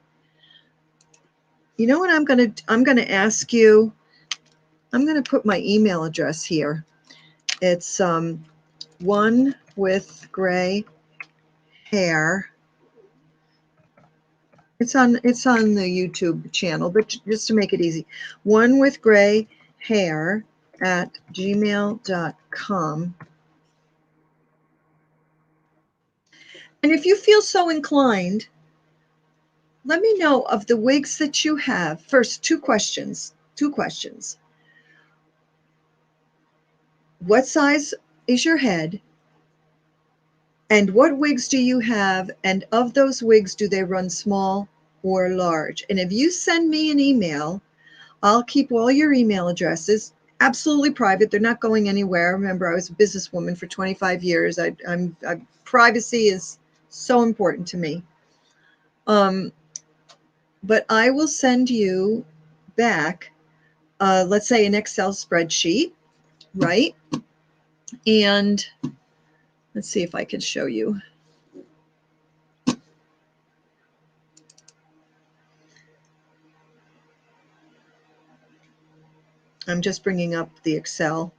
A: You know what I'm gonna ask you? I'm gonna put my email address here. It's One with Gray Hair. It's on the YouTube channel, but just to make it easy, OneWithGreyHair@gmail.com. And if you feel so inclined, let me know of the wigs that you have. First, two questions. What size is your head? And what wigs do you have? And of those wigs, do they run small or large? And if you send me an email, I'll keep all your email addresses absolutely private. They're not going anywhere. Remember, I was a businesswoman for 25 years. Privacy is so important to me. But I will send you back, let's say, an Excel spreadsheet, right? And let's see if I can show you. I'm just bringing up the Excel.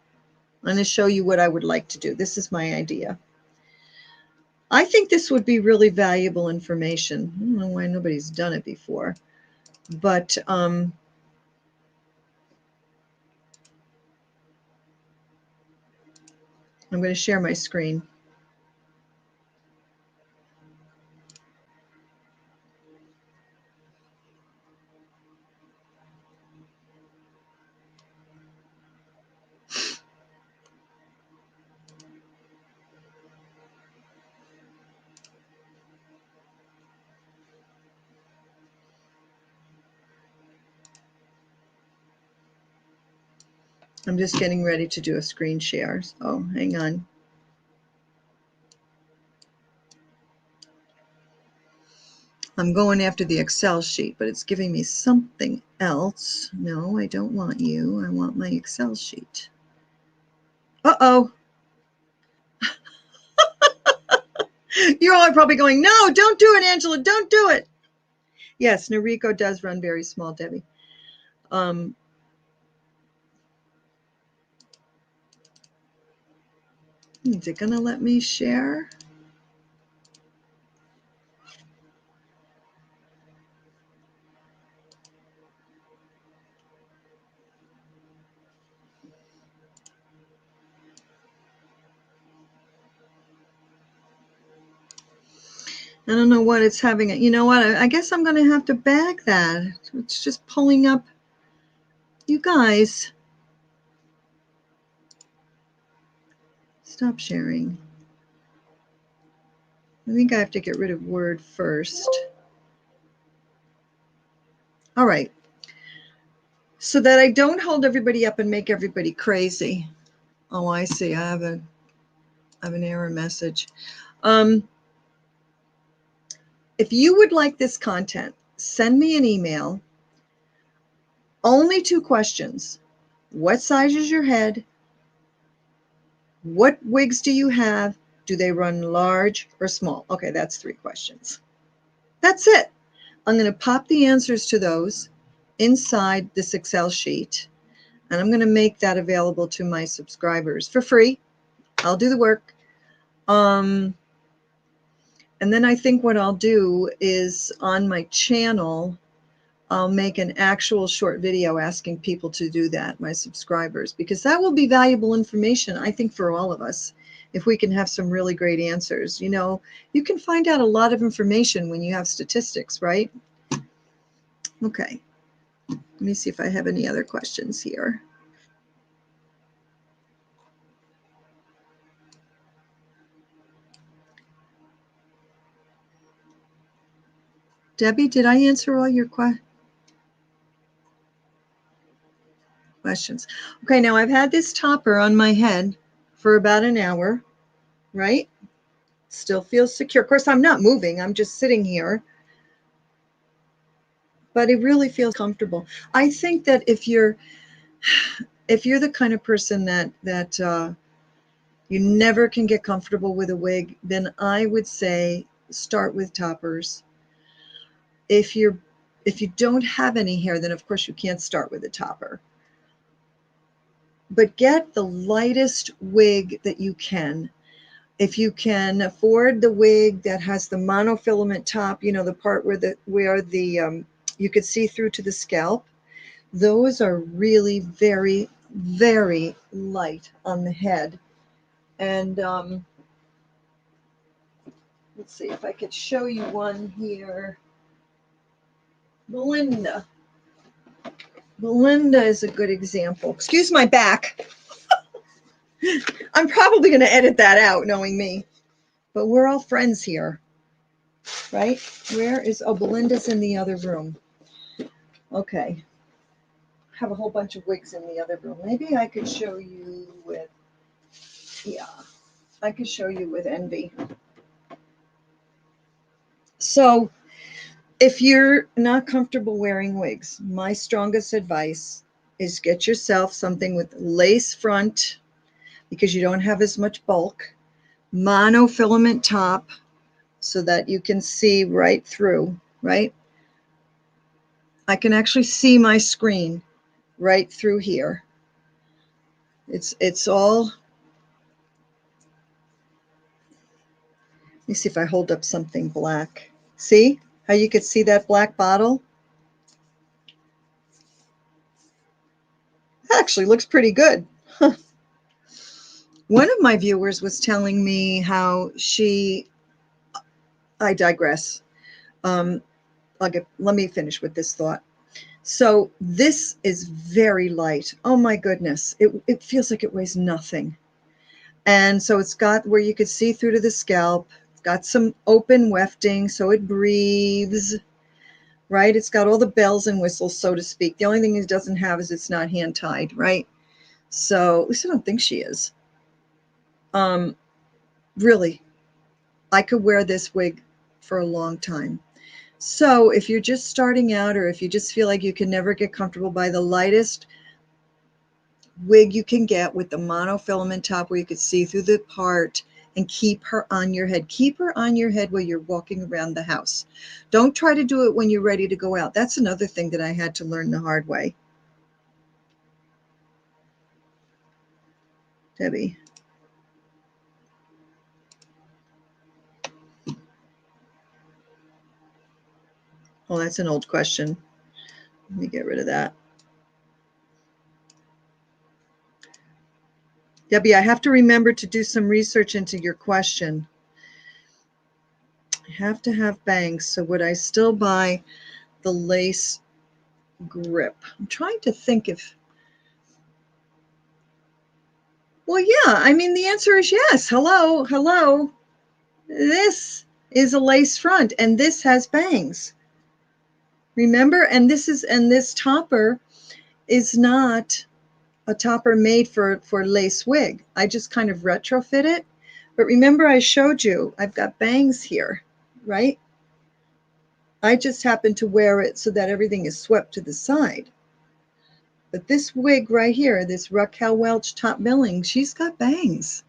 A: I'm going to show you what I would like to do. This is my idea. I think this would be really valuable information. I don't know why nobody's done it before, but I'm going to share my screen. I'm just getting ready to do a screen share. So hang on. I'm going after the Excel sheet, but it's giving me something else. No, I don't want you. I want my Excel sheet. Uh-oh. You're all probably going, no, don't do it, Angela. Don't do it. Yes, Noriko does run very small, Debbie. Is it going to let me share? I don't know what it's having. You know what? I guess I'm going to have to bag that. It's just pulling up. You guys, stop sharing. I think I have to get rid of Word first. All right. So that I don't hold everybody up and make everybody crazy. Oh, I see. I have an error message. If you would like this content, send me an email. Only two questions. What size is your head? What wigs do you have? Do they run large or small? Okay, that's three questions. That's it. I'm going to pop the answers to those inside this Excel sheet, and I'm going to make that available to my subscribers for free. I'll do the work. And then I think what I'll do is on my channel, I'll make an actual short video asking people to do that, my subscribers, because that will be valuable information, I think, for all of us, if we can have some really great answers. You know, you can find out a lot of information when you have statistics, right? Okay. Let me see if I have any other questions here. Debbie, did I answer all your questions? Okay, now I've had this topper on my head for about an hour, right? Still feels secure. Of course, I'm not moving. I'm just sitting here. But it really feels comfortable. I think that if you're the kind of person that you never can get comfortable with a wig, then I would say start with toppers. If you don't have any hair, then of course you can't start with a topper. But get the lightest wig that you can. If you can afford the wig that has the monofilament top, you know, the part where the you could see through to the scalp, those are really very, very light on the head. And let's see if I could show you one here. Belinda. Belinda is a good example. Excuse my back. I'm probably going to edit that out, knowing me. But we're all friends here, right? Where is, oh, Belinda's in the other room. Okay. Have a whole bunch of wigs in the other room. Maybe I could show you with, yeah, I could show you with Envy. So if you're not comfortable wearing wigs, my strongest advice is get yourself something with lace front because you don't have as much bulk, monofilament top so that you can see right through, right? I can actually see my screen right through here. It's all, let me see if I hold up something black. See how you could see that black bottle? Actually looks pretty good. Huh. One of my viewers was telling me how I digress. Let me finish with this thought. So this is very light. Oh my goodness. It feels like it weighs nothing. And so it's got where you could see through to the scalp, got some open wefting so it breathes, right? It's got all the bells and whistles, so to speak. The only thing it doesn't have is it's not hand tied, right? So at least I don't think she is. Really, I could wear this wig for a long time. So if you're just starting out, or if you just feel like you can never get comfortable, buy the lightest wig you can get with the monofilament top where you could see through the part, and keep her on your head. Keep her on your head while you're walking around the house. Don't try to do it when you're ready to go out. That's another thing that I had to learn the hard way. Debbie. Oh, that's an old question. Let me get rid of that. Debbie, I have to remember to do some research into your question. I have to have bangs, so would I still buy the lace grip? I'm trying to think if, well, yeah, I mean, the answer is yes. Hello, hello. This is a lace front, and this has bangs. Remember, and this topper is not a topper made for lace wig. I just kind of retrofit it. But remember, I showed you I've got bangs here, right? I just happen to wear it so that everything is swept to the side. But this wig right here, this Raquel Welch top milling, she's got bangs.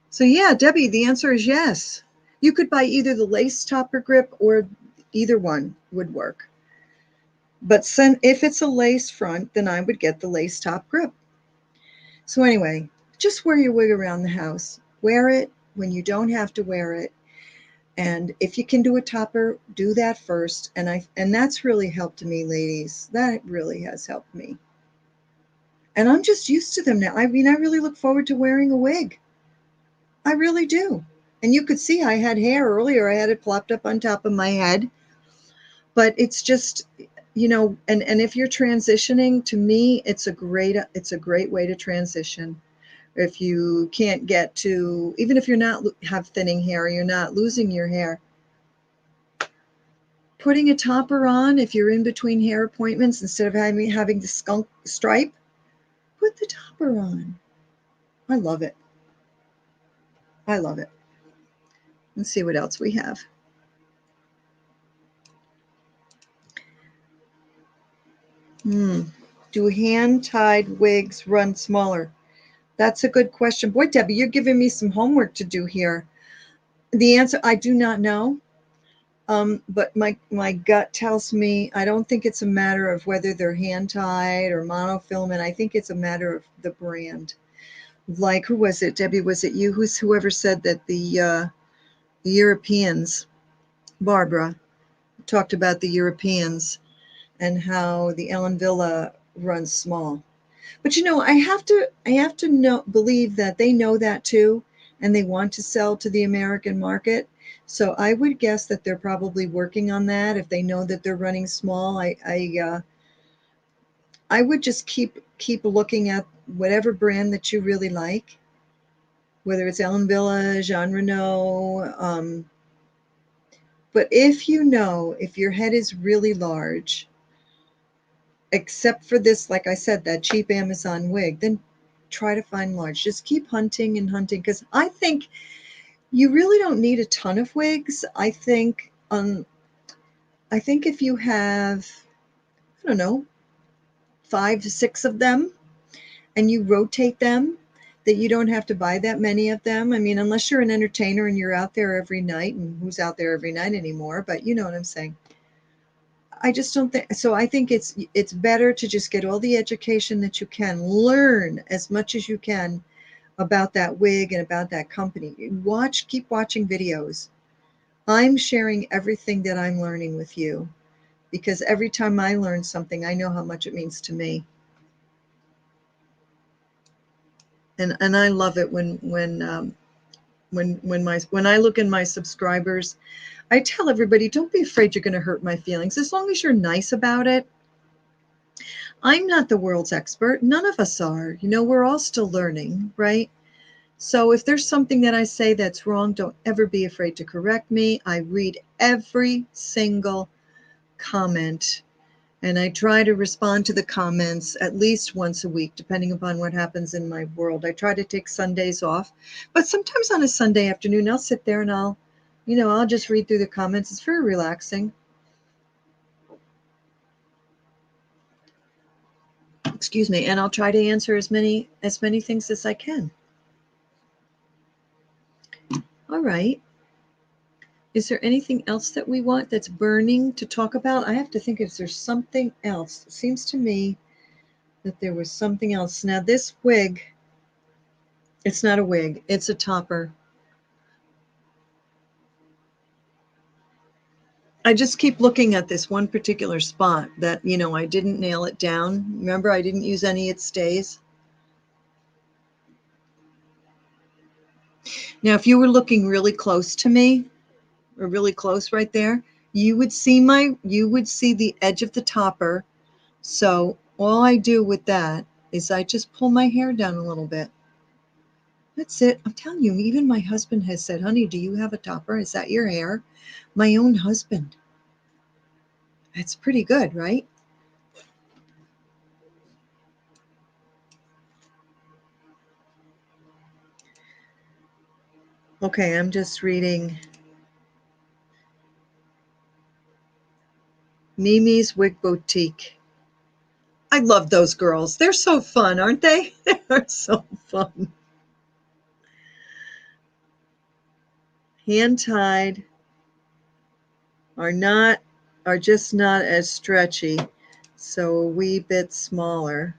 A: So yeah, Debbie, the answer is yes. You could buy either the lace topper grip or either one would work. But if it's a lace front, then I would get the lace top grip. So anyway, just wear your wig around the house. Wear it when you don't have to wear it. And if you can do a topper, do that first. And that's really helped me, ladies. That really has helped me. And I'm just used to them now. I mean, I really look forward to wearing a wig. I really do. And you could see I had hair earlier. I had it plopped up on top of my head. But it's just, you know, and if you're transitioning, to me, it's a great way to transition. If you can't get to, even if you're not have thinning hair, you're not losing your hair, putting a topper on if you're in between hair appointments instead of having the skunk stripe, put the topper on. I love it. I love it. Let's see what else we have. Do hand-tied wigs run smaller? That's a good question. Boy, Debbie, you're giving me some homework to do here. The answer, I do not know. But my gut tells me I don't think it's a matter of whether they're hand tied or monofilament. I think it's a matter of the brand. Like, who was it, Debbie? Was it you? Whoever said that the Europeans, Barbara, talked about the Europeans and how the Ellen Villa runs small. But I have to believe that they know that too, and they want to sell to the American market. So I would guess that they're probably working on that. If they know that they're running small, I would just keep looking at whatever brand that you really like, whether it's Ellen Villa, Jean Renault. But if your head is really large, except for this, like I said, that cheap Amazon wig, then try to find large. Just keep hunting and hunting, because I think you really don't need a ton of wigs. I think if you have, I don't know, 5 to 6 of them, and you rotate them, that you don't have to buy that many of them. I mean, unless you're an entertainer and you're out there every night, and who's out there every night anymore, but you know what I'm saying. I just don't think so. I think it's better to just get all the education that you can, learn as much as you can about that wig and about that company. Keep watching videos. I'm sharing everything that I'm learning with you, because every time I learn something, I know how much it means to me. And I love it when I look in my subscribers, I tell everybody, don't be afraid you're going to hurt my feelings, as long as you're nice about it. I'm not the world's expert. None of us are. We're all still learning, right? So if there's something that I say that's wrong, don't ever be afraid to correct me. I read every single comment, and I try to respond to the comments at least once a week, depending upon what happens in my world. I try to take Sundays off, but sometimes on a Sunday afternoon, I'll sit there and I'll just read through the comments. It's very relaxing. Excuse me, and I'll try to answer as many things as I can. All right. Is there anything else that we want that's burning to talk about? I have to think if there's something else. It seems to me that there was something else. Now, this wig, it's not a wig, it's a topper. I just keep looking at this one particular spot that, I didn't nail it down. Remember, I didn't use any it stays. Now, if you were looking really close to me, or really close right there, you would see the edge of the topper. So all I do with that is I just pull my hair down a little bit. That's it. I'm telling you, even my husband has said, honey, do you have a topper? Is that your hair? My own husband. That's pretty good, right? Okay, I'm just reading Mimi's Wig Boutique. I love those girls. They're so fun, aren't they? They're so fun. Hand tied are just not as stretchy, so a wee bit smaller.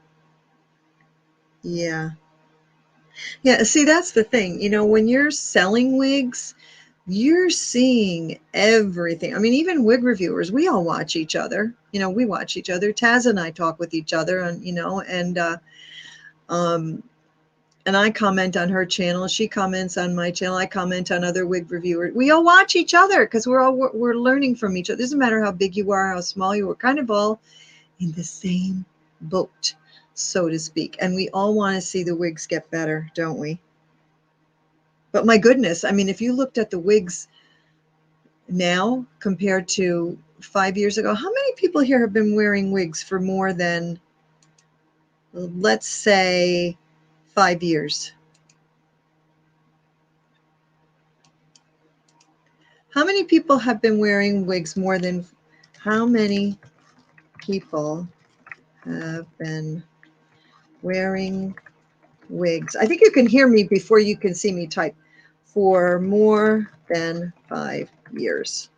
A: Yeah. Yeah, see, that's the thing. When you're selling wigs, you're seeing everything. I mean, even wig reviewers, we all watch each other. We watch each other. Taz and I talk with each other, um, and I comment on her channel. She comments on my channel. I comment on other wig reviewers. We all watch each other because we're learning from each other. It doesn't matter how big you are, how small you are. We're kind of all in the same boat, so to speak. And we all want to see the wigs get better, don't we? But my goodness, I mean, if you looked at the wigs now compared to 5 years ago, how many people here have been wearing wigs for more than, let's say, 5 years? How many people have been wearing wigs how many people have been wearing Wigs. I think you can hear me before you can see me type. For more than 5 years.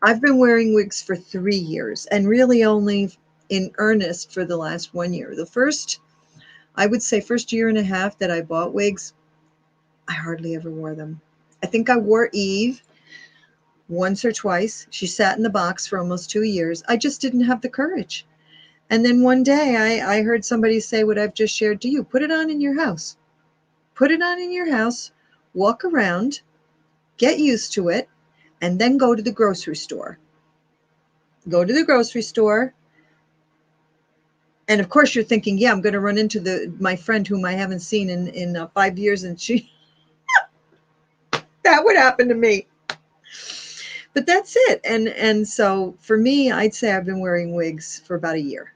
A: I've been wearing wigs for 3 years and really only in earnest for the last 1 year. The first, I would say, first year and a half that I bought wigs, I hardly ever wore them. I think I wore Eve once or twice. She sat in the box for almost 2 years. I just didn't have the courage. And then one day I heard somebody say what I've just shared to you. Put it on in your house. Put it on in your house, walk around, get used to it, and then go to the grocery store. Go to the grocery store. And of course you're thinking, yeah, I'm going to run into my friend whom I haven't seen in 5 years. And that would happen to me. But that's it. And so for me, I'd say I've been wearing wigs for about a year.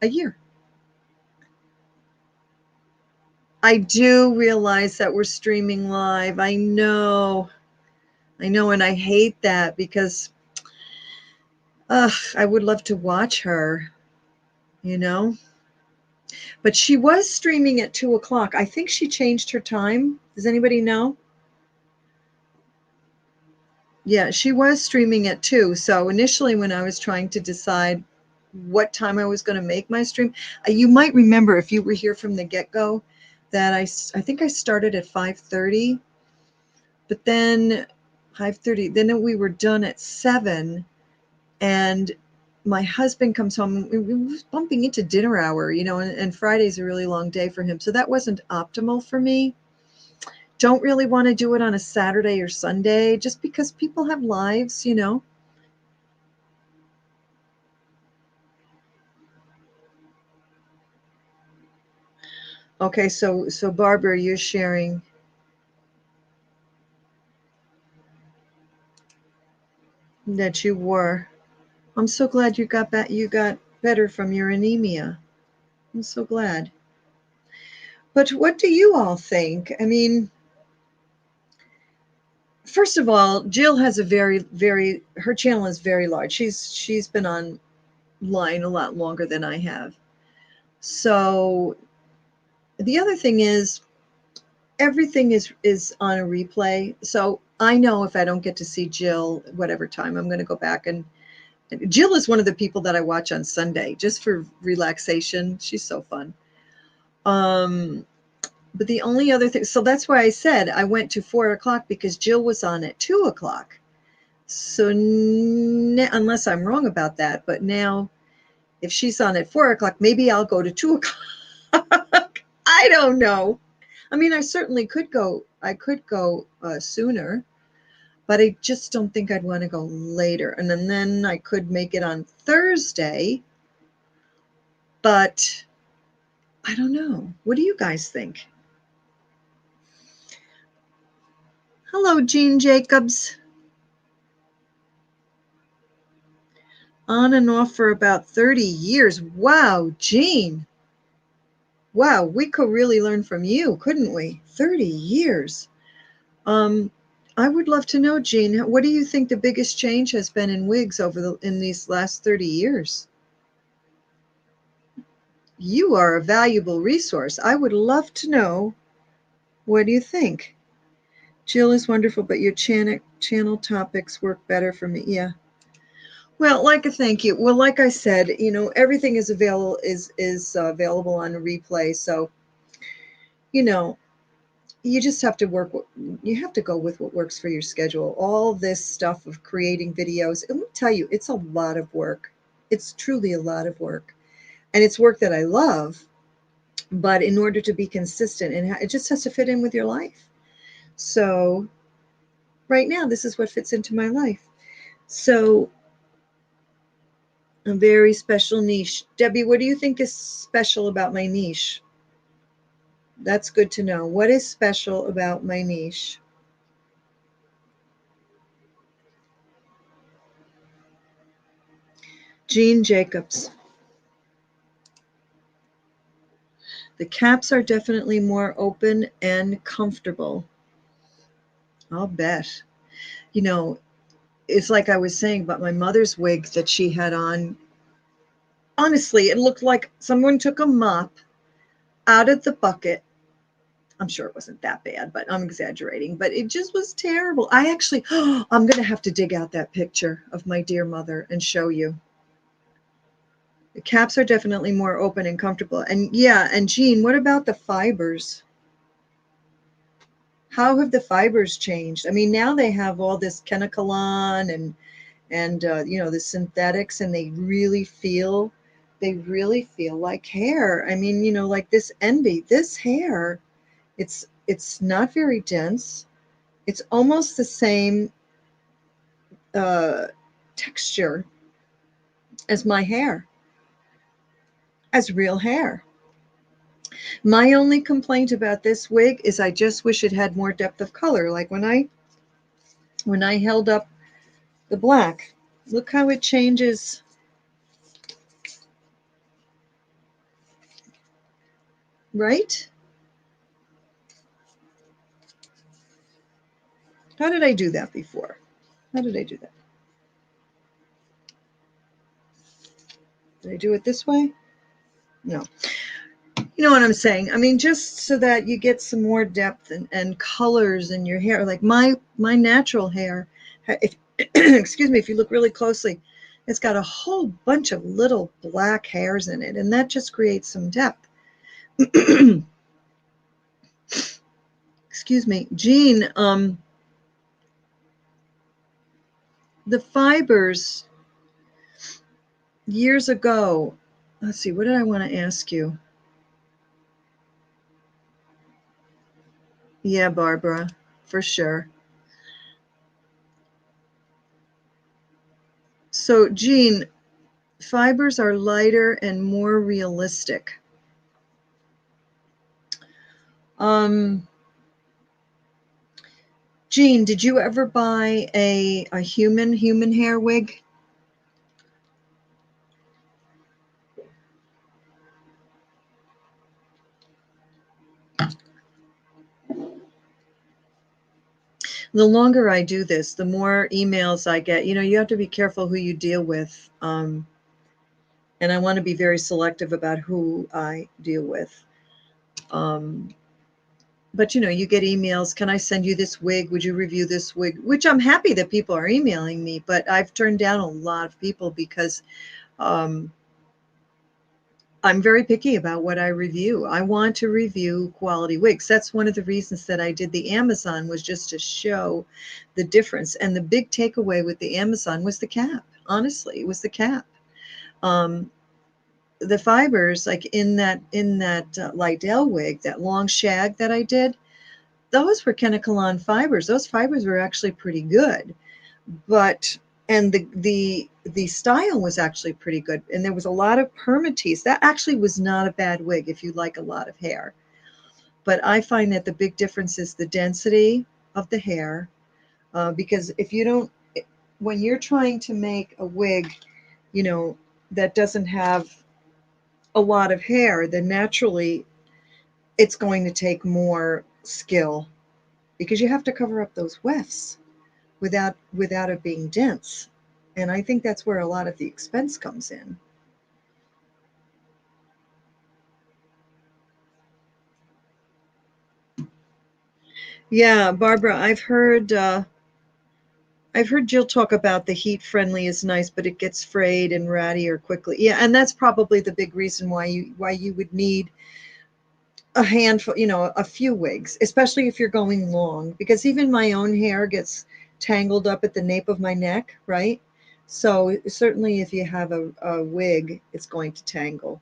A: A year. I do realize that we're streaming live. I know, and I hate that because I would love to watch her, you know. But she was streaming at 2 o'clock. I think she changed her time. Does anybody know? Yeah, she was streaming at 2. So initially when I was trying to decide what time I was going to make my stream, you might remember if you were here from the get-go that I think I started at 5:30, but then 5:30, then we were done at 7, and my husband comes home. We were bumping into dinner hour, you know, and Friday's a really long day for him. So that wasn't optimal for me. Don't really want to do it on a Saturday or Sunday just because people have lives, you know. Okay, so Barbara, you're sharing that you were. I'm so glad you got back. You got better from your anemia. I'm so glad. But what do you all think? I mean, first of all, Jill has a her channel is very large. She's been online a lot longer than I have. So the other thing is everything is on a replay. So I know if I don't get to see Jill whatever time, I'm going to go back and Jill is one of the people that I watch on Sunday just for relaxation. She's so fun. But the only other thing, so that's why I said I went to 4 o'clock because Jill was on at 2 o'clock. So unless I'm wrong about that, but now if she's on at 4 o'clock, maybe I'll go to 2 o'clock. I don't know. I mean, I certainly could go. I could go sooner, but I just don't think I'd want to go later. And then I could make it on Thursday, but I don't know. What do you guys think? Hello, Jean Jacobs. On and off for about 30 years. Wow, Jean. Wow, we could really learn from you, couldn't we? 30 years. I would love to know, Jean, what do you think the biggest change has been in wigs in these last 30 years? You are a valuable resource. I would love to know, what do you think? Jill is wonderful, but your channel topics work better for me. Yeah. Well, thank you. Well, like I said, you know, everything is available on a replay. So, you know, you just have to you have to go with what works for your schedule. All this stuff of creating videos, and let me tell you, it's a lot of work. It's truly a lot of work. And it's work that I love, but in order to be consistent, and it just has to fit in with your life. So right now, this is what fits into my life. So a very special niche. Debbie, what do you think is special about my niche? That's good to know. What is special about my niche? Jean Jacobs. The caps are definitely more open and comfortable. I'll bet. You know, it's like I was saying about my mother's wig that she had on. Honestly, it looked like someone took a mop, out of the bucket. I'm sure it wasn't that bad, but I'm exaggerating. But it just was terrible. I actually, I'm going to have to dig out that picture of my dear mother and show you. The caps are definitely more open and comfortable. And yeah, and Jean, what about the fibers? How have the fibers changed? I mean, now they have all this Kenecolon and you know, the synthetics, and they really feel like hair. I mean, you know, like this Envy, this hair, it's not very dense. It's almost the same uh, texture as my hair, as real hair. My only complaint about this wig is I just wish it had more depth of color. Like when I held up the black, look how it changes. Right? How did I do that before? How did I do that? Did I do it this way? No. You know what I'm saying? I mean, just so that you get some more depth and colors in your hair. Like my natural hair, if excuse me, if you look really closely, it's got a whole bunch of little black hairs in it, and that just creates some depth. Excuse me, Jean. The fibers years ago. Let's see. What did I want to ask you? Yeah, Barbara, for sure. So, Jean, fibers are lighter and more realistic. Um, Jean, did you ever buy a human hair wig? The longer I do this, the more emails I get. You know, you have to be careful who you deal with. And I want to be very selective about who I deal with. Um, but you know, you get emails, can I send you this wig? Would you review this wig? Which I'm happy that people are emailing me, but I've turned down a lot of people because um, I'm very picky about what I review. I want to review quality wigs. That's one of the reasons that I did the Amazon, was just to show the difference. And the big takeaway with the Amazon was the cap. Honestly, it was the cap. Um, the fibers, like in that Lydell wig, that long shag that I did, those were Kenecolon fibers. Those fibers were actually pretty good, but and the style was actually pretty good, and there was a lot of permatease. That actually was not a bad wig if you like a lot of hair. But I find that the big difference is the density of the hair, because if you don't, when you're trying to make a wig, you know, that doesn't have a lot of hair, then naturally it's going to take more skill because you have to cover up those wefts without it being dense. And I think that's where a lot of the expense comes in. Yeah, Barbara, I've heard Jill talk about the heat friendly is nice, but it gets frayed and rattier quickly. Yeah, and that's probably the big reason why you would need a handful, you know, a few wigs, especially if you're going long, because even my own hair gets tangled up at the nape of my neck, right? So certainly if you have a wig, it's going to tangle,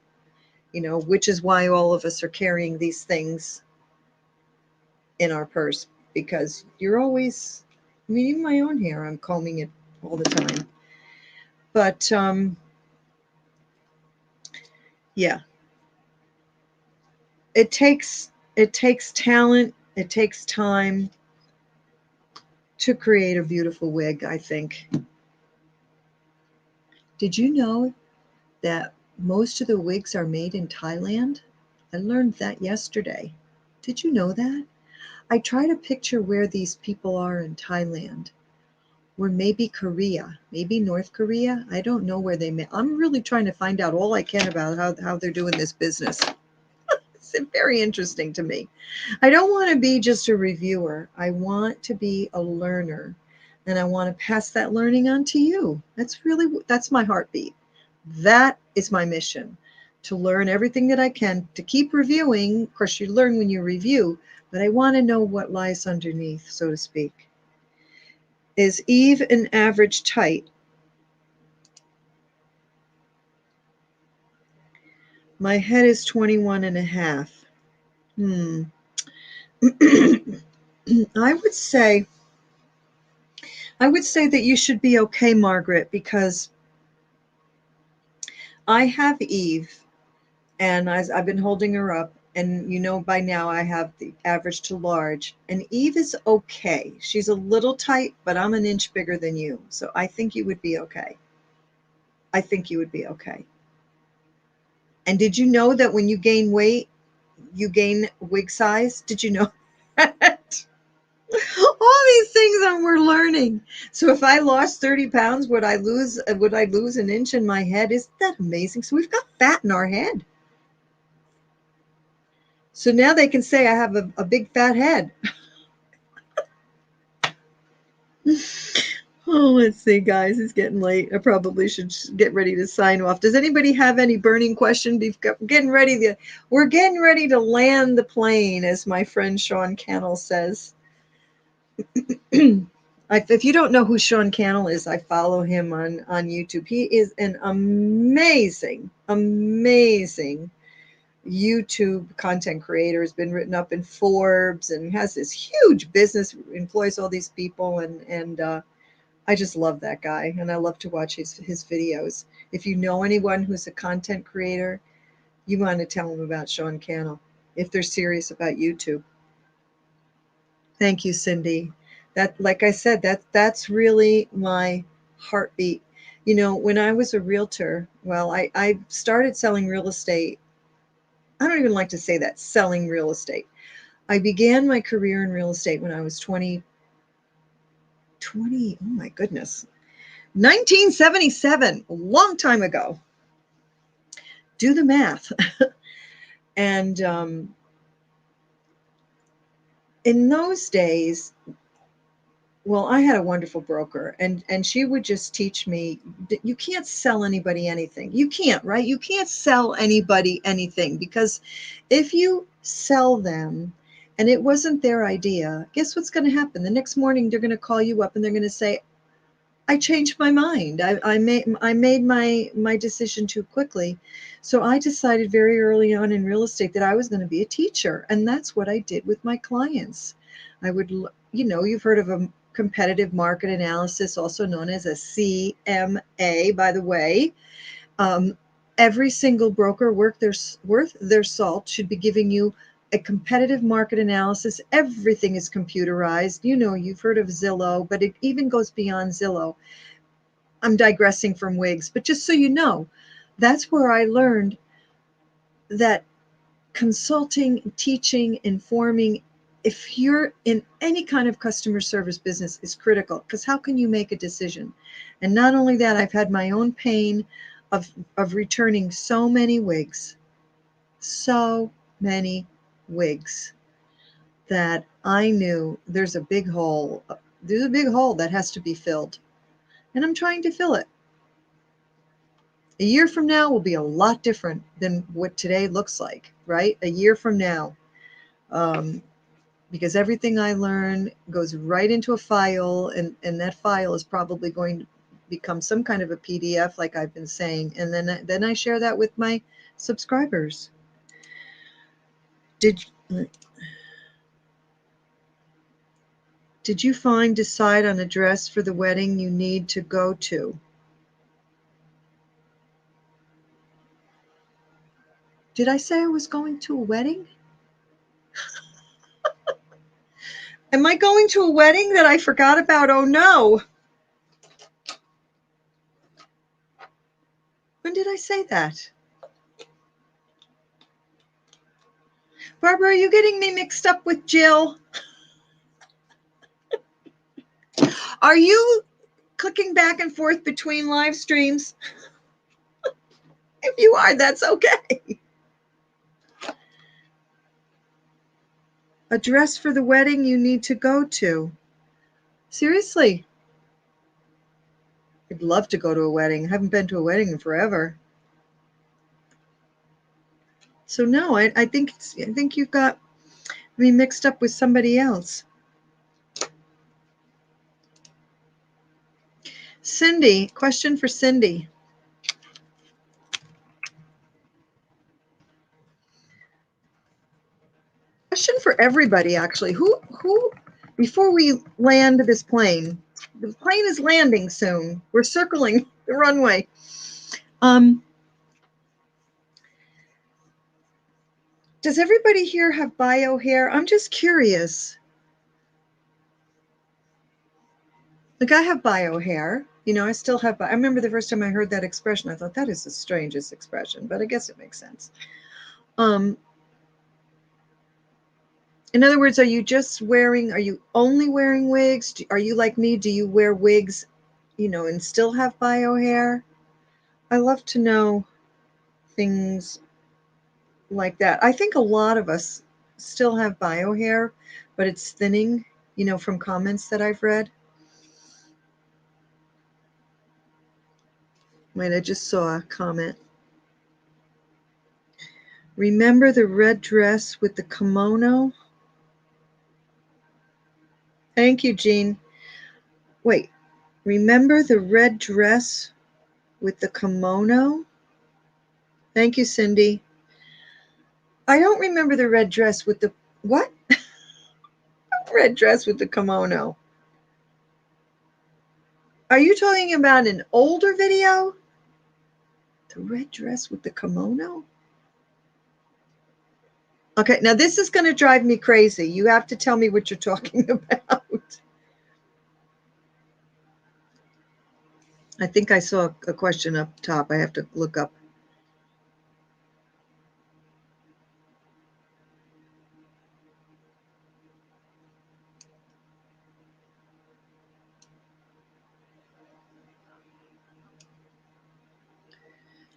A: you know, which is why all of us are carrying these things in our purse, because you're always, I mean, even my own hair, I'm combing it all the time. But yeah, it takes talent, it takes time to create a beautiful wig, I think. Did you know that most of the wigs are made in Thailand? I learned that yesterday. Did you know that? I try to picture where these people are in Thailand, or maybe Korea, maybe North Korea. I don't know where they may. I'm really trying to find out all I can about how they're doing this business. It's very interesting to me. I don't want to be just a reviewer. I want to be a learner, and I want to pass that learning on to you. That's my heartbeat. That is my mission, to learn everything that I can, to keep reviewing. Of course, you learn when you review, but I want to know what lies underneath, so to speak. Is Eve an average tight? My head is 21 and a half. I would say that you should be okay, Margaret, because I have Eve, and I've been holding her up, and by now I have the average to large, and Eve is okay. She's a little tight, but I'm an inch bigger than you, so I think you would be okay. I think you would be okay. And did you know that when you gain weight, you gain wig size? Did you know that? All these things that we're learning. So if I lost 30 pounds, would I lose an inch in my head? Isn't that amazing? So we've got fat in our head. So now they can say I have a big fat head. Oh, let's see, guys. It's getting late. I probably should get ready to sign off. Does anybody have any burning question? We're getting ready to land the plane, as my friend Sean Cannell says. If you don't know who Sean Cannell is, I follow him on YouTube. He is an amazing YouTube content creator. Has been written up in Forbes and has this huge business, employs all these people, and I just love that guy, and I love to watch his videos. If you know anyone who's a content creator, you want to tell them about Sean Cannell if they're serious about YouTube. Thank you, Cindy. That, like I said, that's really my heartbeat. When I was a realtor, well, I started selling real estate. I don't even like to say that, selling real estate. I began my career in real estate when I was 20, oh my goodness, 1977, a long time ago. Do the math. And in those days, well, I had a wonderful broker, and she would just teach me that you can't sell anybody anything. You can't, right? You can't sell anybody anything, because if you sell them and it wasn't their idea, guess what's going to happen? The next morning, they're going to call you up and they're going to say, I changed my mind. I made my decision too quickly. So I decided very early on in real estate that I was going to be a teacher. And that's what I did with my clients. I would, you've heard of a competitive market analysis, also known as a CMA, by the way. Every single broker worth their salt should be giving you a competitive market analysis. Everything is computerized. You've heard of Zillow, but it even goes beyond Zillow. I'm digressing from Wigs, but just so you know, that's where I learned that consulting, teaching, informing, if you're in any kind of customer service business, is critical, because how can you make a decision? And not only that, I've had my own pain of returning so many wigs, that I knew there's a big hole. There's a big hole that has to be filled, and I'm trying to fill it. A year from now will be a lot different than what today looks like, right? A year from now, because everything I learn goes right into a file, and that file is probably going to become some kind of a PDF, like I've been saying, and then I share that with my subscribers. Did you decide on a dress for the wedding you need to go to? Did I say I was going to a wedding? Am I going to a wedding that I forgot about? Oh no. When did I say that? Barbara, are you getting me mixed up with Jill? Are you clicking back and forth between live streams? If you are, that's okay. A dress for the wedding you need to go to. Seriously. I'd love to go to a wedding. I haven't been to a wedding in forever. So no, I think you've got me mixed up with somebody else. Cindy, question for Cindy. Question for everybody, actually. Who, before we land this plane, the plane is landing soon. We're circling the runway. Does everybody here have bio hair? I'm just curious. Like, I have bio hair. You know, I still have, I remember the first time I heard that expression, I thought that is the strangest expression, but I guess it makes sense. In other words, are you only wearing wigs? Are you like me? Do you wear wigs, you know, and still have bio hair? I love to know things like that. I think a lot of us still have bio hair, but it's thinning, you know, from comments that I've read. Wait, I just saw a comment. Remember the red dress with the kimono? Thank you, Jean. Wait, remember the red dress with the kimono? Thank you, Cindy. I don't remember the red dress with the, what? Red dress with the kimono. Are you talking about an older video? The red dress with the kimono? Okay, now this is going to drive me crazy. You have to tell me what you're talking about. I think I saw a question up top. I have to look up.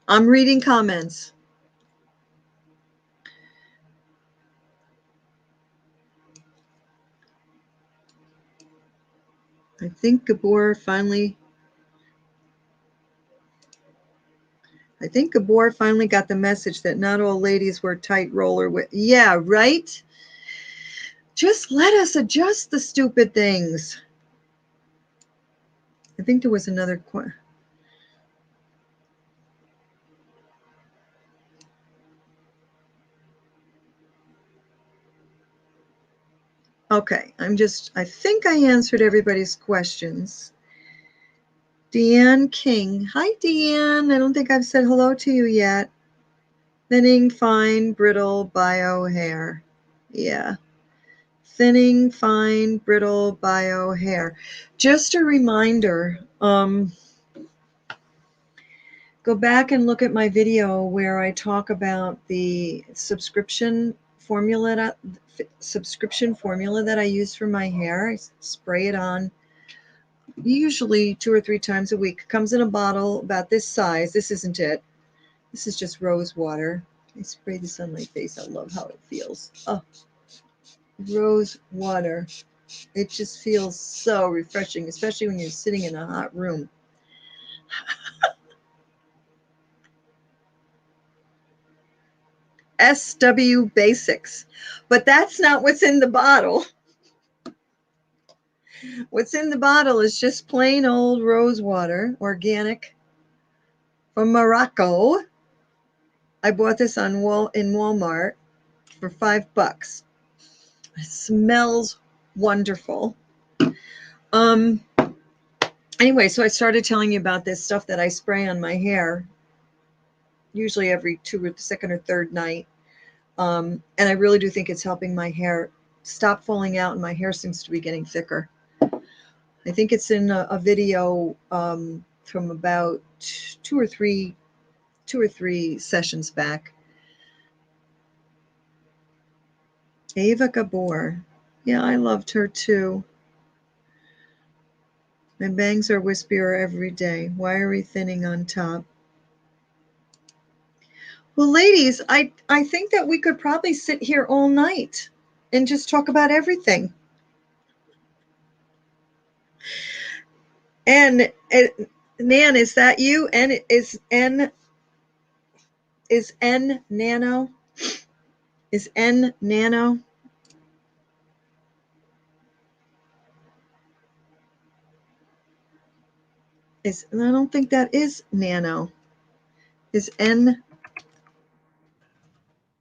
A: I'm reading comments. I think Gabor finally got the message that not all ladies wear tight roller with. Yeah, right? Just let us adjust the stupid things. I think there was another question. Okay, I think I answered everybody's questions. Deanne King. Hi, Deanne. I don't think I've said hello to you yet. Thinning, fine, brittle, bio hair. Yeah. Thinning, fine, brittle, bio hair. Just a reminder, go back and look at my video where I talk about the subscription formula that I use for my hair. I spray it on usually 2 or 3 times a week. It comes in a bottle about this size. This isn't it. This is just rose water. I spray this on my face. I love how it feels. Oh, rose water. It just feels so refreshing, especially when you're sitting in a hot room. SW Basics. But that's not what's in the bottle. What's in the bottle is just plain old rose water, organic, from Morocco. I bought this in Walmart for $5. It smells wonderful. Anyway, so I started telling you about this stuff that I spray on my hair, usually every second or third night. And I really do think it's helping my hair stop falling out, and my hair seems to be getting thicker. I think it's in a video from about two or three sessions back. Ava Gabor. Yeah, I loved her too. My bangs are wispier every day. Wiry thinning on top. Well, ladies, I think that we could probably sit here all night. and just talk about everything. And Nan, is that you? And is N Nano? Is N Nano? I don't think that is Nano. Is N?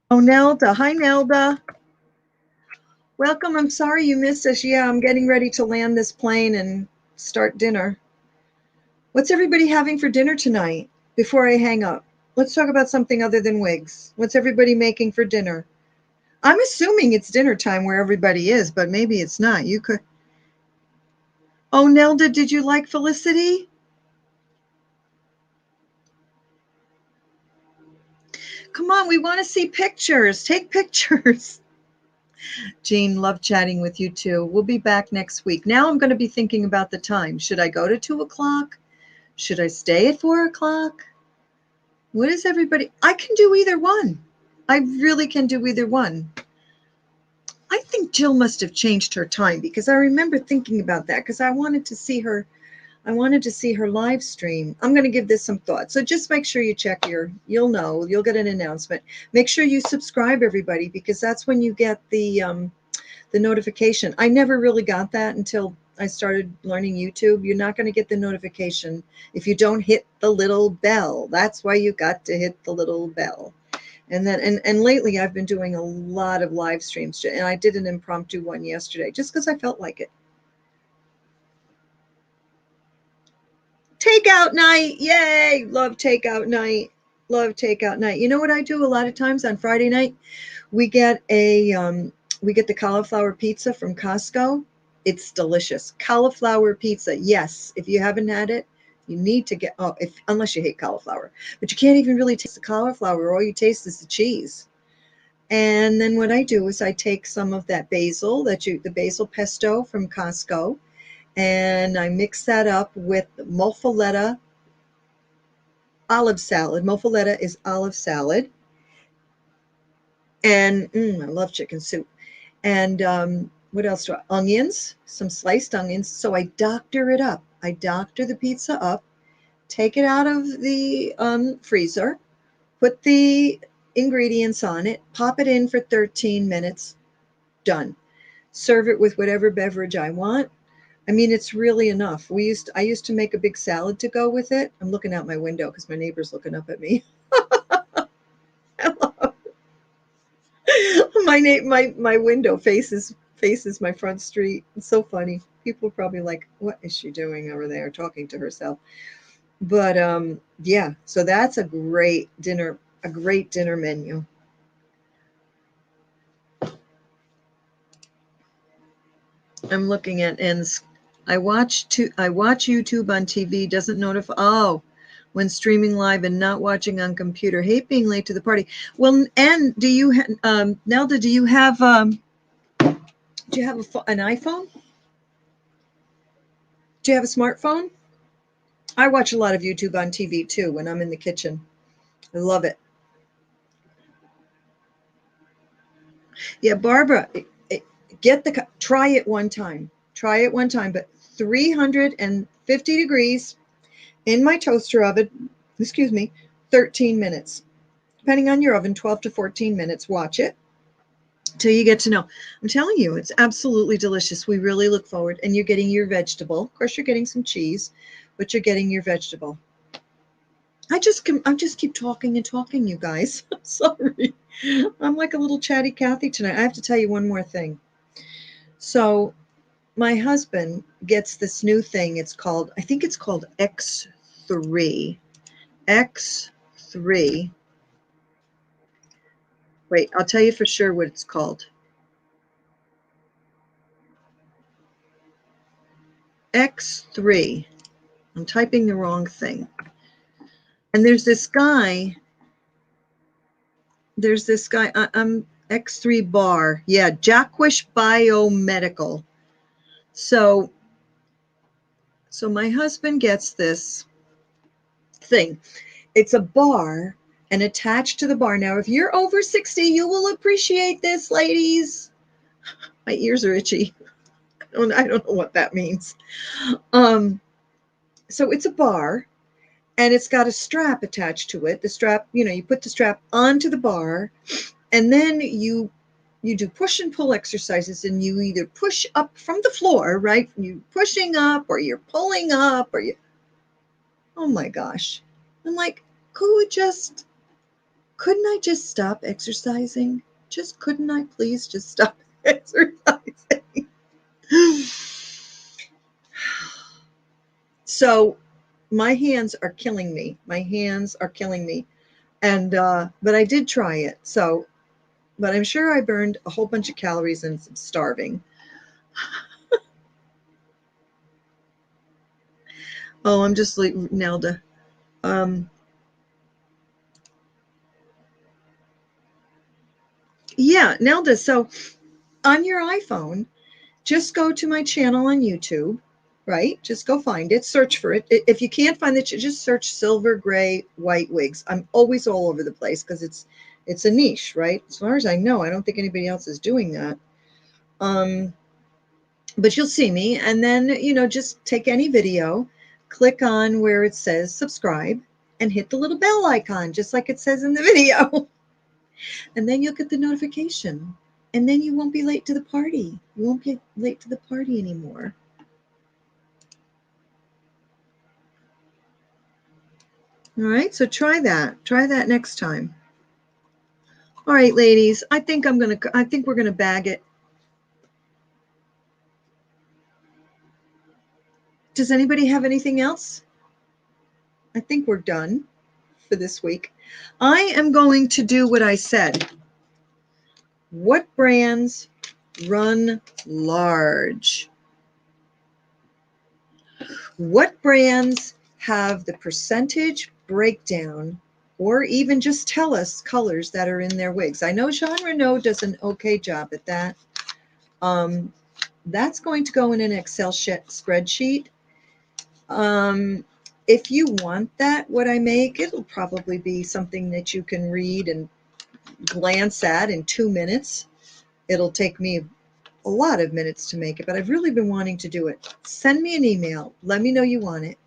A: Oh, Nelda. Hi, Nelda. Welcome. I'm sorry you missed us. Yeah, I'm getting ready to land this plane and start dinner. What's everybody having for dinner tonight? Before I hang up, let's talk about something other than wigs. What's everybody making for dinner? I'm assuming it's dinner time where everybody is, but maybe it's not. You could. Oh, Nelda, did you like Felicity? Come on, we want to see pictures. Take pictures. Jean, love chatting with you too. We'll be back next week. Now I'm going to be thinking about the time. Should I go to 2 o'clock? Should I stay at 4 o'clock? What is everybody? I can do either one. I really can do either one. I think Jill must have changed her time because I remember thinking about that because I wanted to see her. I wanted to see her live stream. I'm going to give this some thought. So just make sure you check you'll know, you'll get an announcement. Make sure you subscribe, everybody, because that's when you get the notification. I never really got that until I started learning YouTube. You're not going to get the notification if you don't hit the little bell. That's why you got to hit the little bell. And then, and lately I've been doing a lot of live streams, and I did an impromptu one yesterday just because I felt like it. Takeout night. Yay. Love takeout night. Love takeout night. You know what I do a lot of times on Friday night? We get the cauliflower pizza from Costco. It's delicious. Cauliflower pizza. Yes. If you haven't had it, you need to get, unless you hate cauliflower, but you can't even really taste the cauliflower. All you taste is the cheese. And then what I do is I take some of that basil, the basil pesto from Costco, and I mix that up with mozzarella olive salad. Mozzarella is olive salad. And I love chicken soup. And what else do I? Onions, some sliced onions. So I doctor it up. I doctor the pizza up, take it out of the freezer, put the ingredients on it, pop it in for 13 minutes, done. Serve it with whatever beverage I want. I mean, it's really enough. I used to make a big salad to go with it. I'm looking out my window because my neighbor's looking up at me. my window faces my front street. It's so funny. People are probably like, what is she doing over there talking to herself? But yeah, so that's a great dinner menu. I'm looking at ends. I watch YouTube on TV, doesn't notify. Oh, when streaming live and not watching on computer. Hate being late to the party. Well, and do you, Nelda? Do you have an iPhone? Do you have a smartphone? I watch a lot of YouTube on TV too when I'm in the kitchen. I love it. Yeah, Barbara, try it one time. Try it one time, but 350 degrees in my toaster oven, 13 minutes. Depending on your oven, 12 to 14 minutes. Watch it till you get to know. I'm telling you, it's absolutely delicious. We really look forward, and you're getting your vegetable. Of course, you're getting some cheese, but you're getting your vegetable. I just keep talking and talking, you guys. I'm sorry. I'm like a little chatty Cathy tonight. I have to tell you one more thing. So my husband gets this new thing. I think it's called X3. X3. Wait, I'll tell you for sure what it's called. X3. I'm typing the wrong thing. And there's this guy. I'm X3 bar. Yeah, Jacquish Biomedical. So my husband gets this thing. It's a bar, and attached to the bar. Now, if you're over 60, you will appreciate this, ladies. My ears are itchy. I don't know what that means. So it's a bar, and it's got a strap attached to it. The strap, you put the strap onto the bar, and then you do push and pull exercises, and you either push up from the floor, right? You're pushing up, or you're pulling up, oh my gosh. I'm like, couldn't I just stop exercising? Couldn't I please just stop exercising? So my hands are killing me. And, but I did try it. But I'm sure I burned a whole bunch of calories and I'm starving. Oh, I'm just like Nelda. Yeah, Nelda. So on your iPhone, just go to my channel on YouTube, right? Just go find it, search for it. If you can't find it, just search silver, gray, white wigs. I'm always all over the place because it's a niche, right? As far as I know, I don't think anybody else is doing that. But you'll see me, and then just take any video, click on where it says subscribe, and hit the little bell icon, just like it says in the video. And then you'll get the notification. And then you won't be late to the party. You won't be late to the party anymore. All right, so try that. Try that next time. All right, ladies, I think we're gonna bag it. Does anybody have anything else? I think we're done for this week. I am going to do what I said. What brands run large? What brands have the percentage breakdown, or even just tell us colors that are in their wigs? I know Jean Renault does an okay job at that. That's going to go in an Excel spreadsheet. If you want that, what I make, it'll probably be something that you can read and glance at in 2 minutes. It'll take me a lot of minutes to make it, but I've really been wanting to do it. Send me an email. Let me know you want it.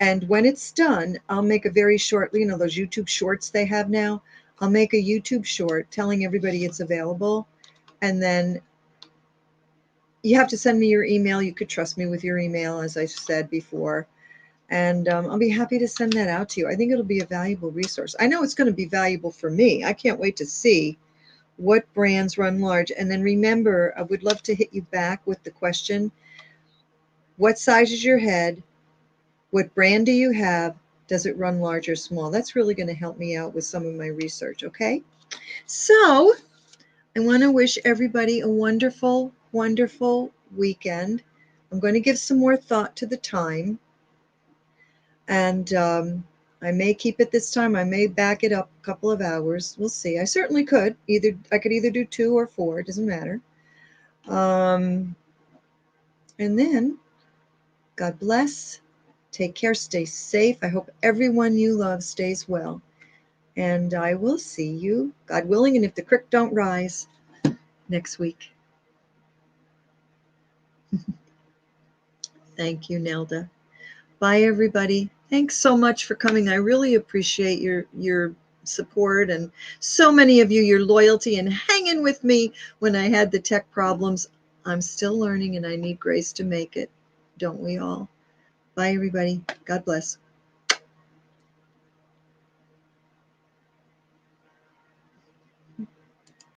A: And when it's done, I'll make a very short, those YouTube shorts they have now. I'll make a YouTube short telling everybody it's available. And then you have to send me your email. You could trust me with your email, as I said before. And I'll be happy to send that out to you. I think it'll be a valuable resource. I know it's going to be valuable for me. I can't wait to see what brands run large. And then remember, I would love to hit you back with the question, what size is your head? What brand do you have? Does it run large or small? That's really going to help me out with some of my research, okay? So I want to wish everybody a wonderful, wonderful weekend. I'm going to give some more thought to the time. And I may keep it this time. I may back it up a couple of hours. We'll see. I certainly could. I could either do 2 or 4. It doesn't matter. And then, God bless. Take care. Stay safe. I hope everyone you love stays well. And I will see you, God willing, and if the creek don't rise, next week. Thank you, Nelda. Bye, everybody. Thanks so much for coming. I really appreciate your support, and so many of you, your loyalty and hanging with me when I had the tech problems. I'm still learning, and I need grace to make it. Don't we all? Bye, everybody. God bless.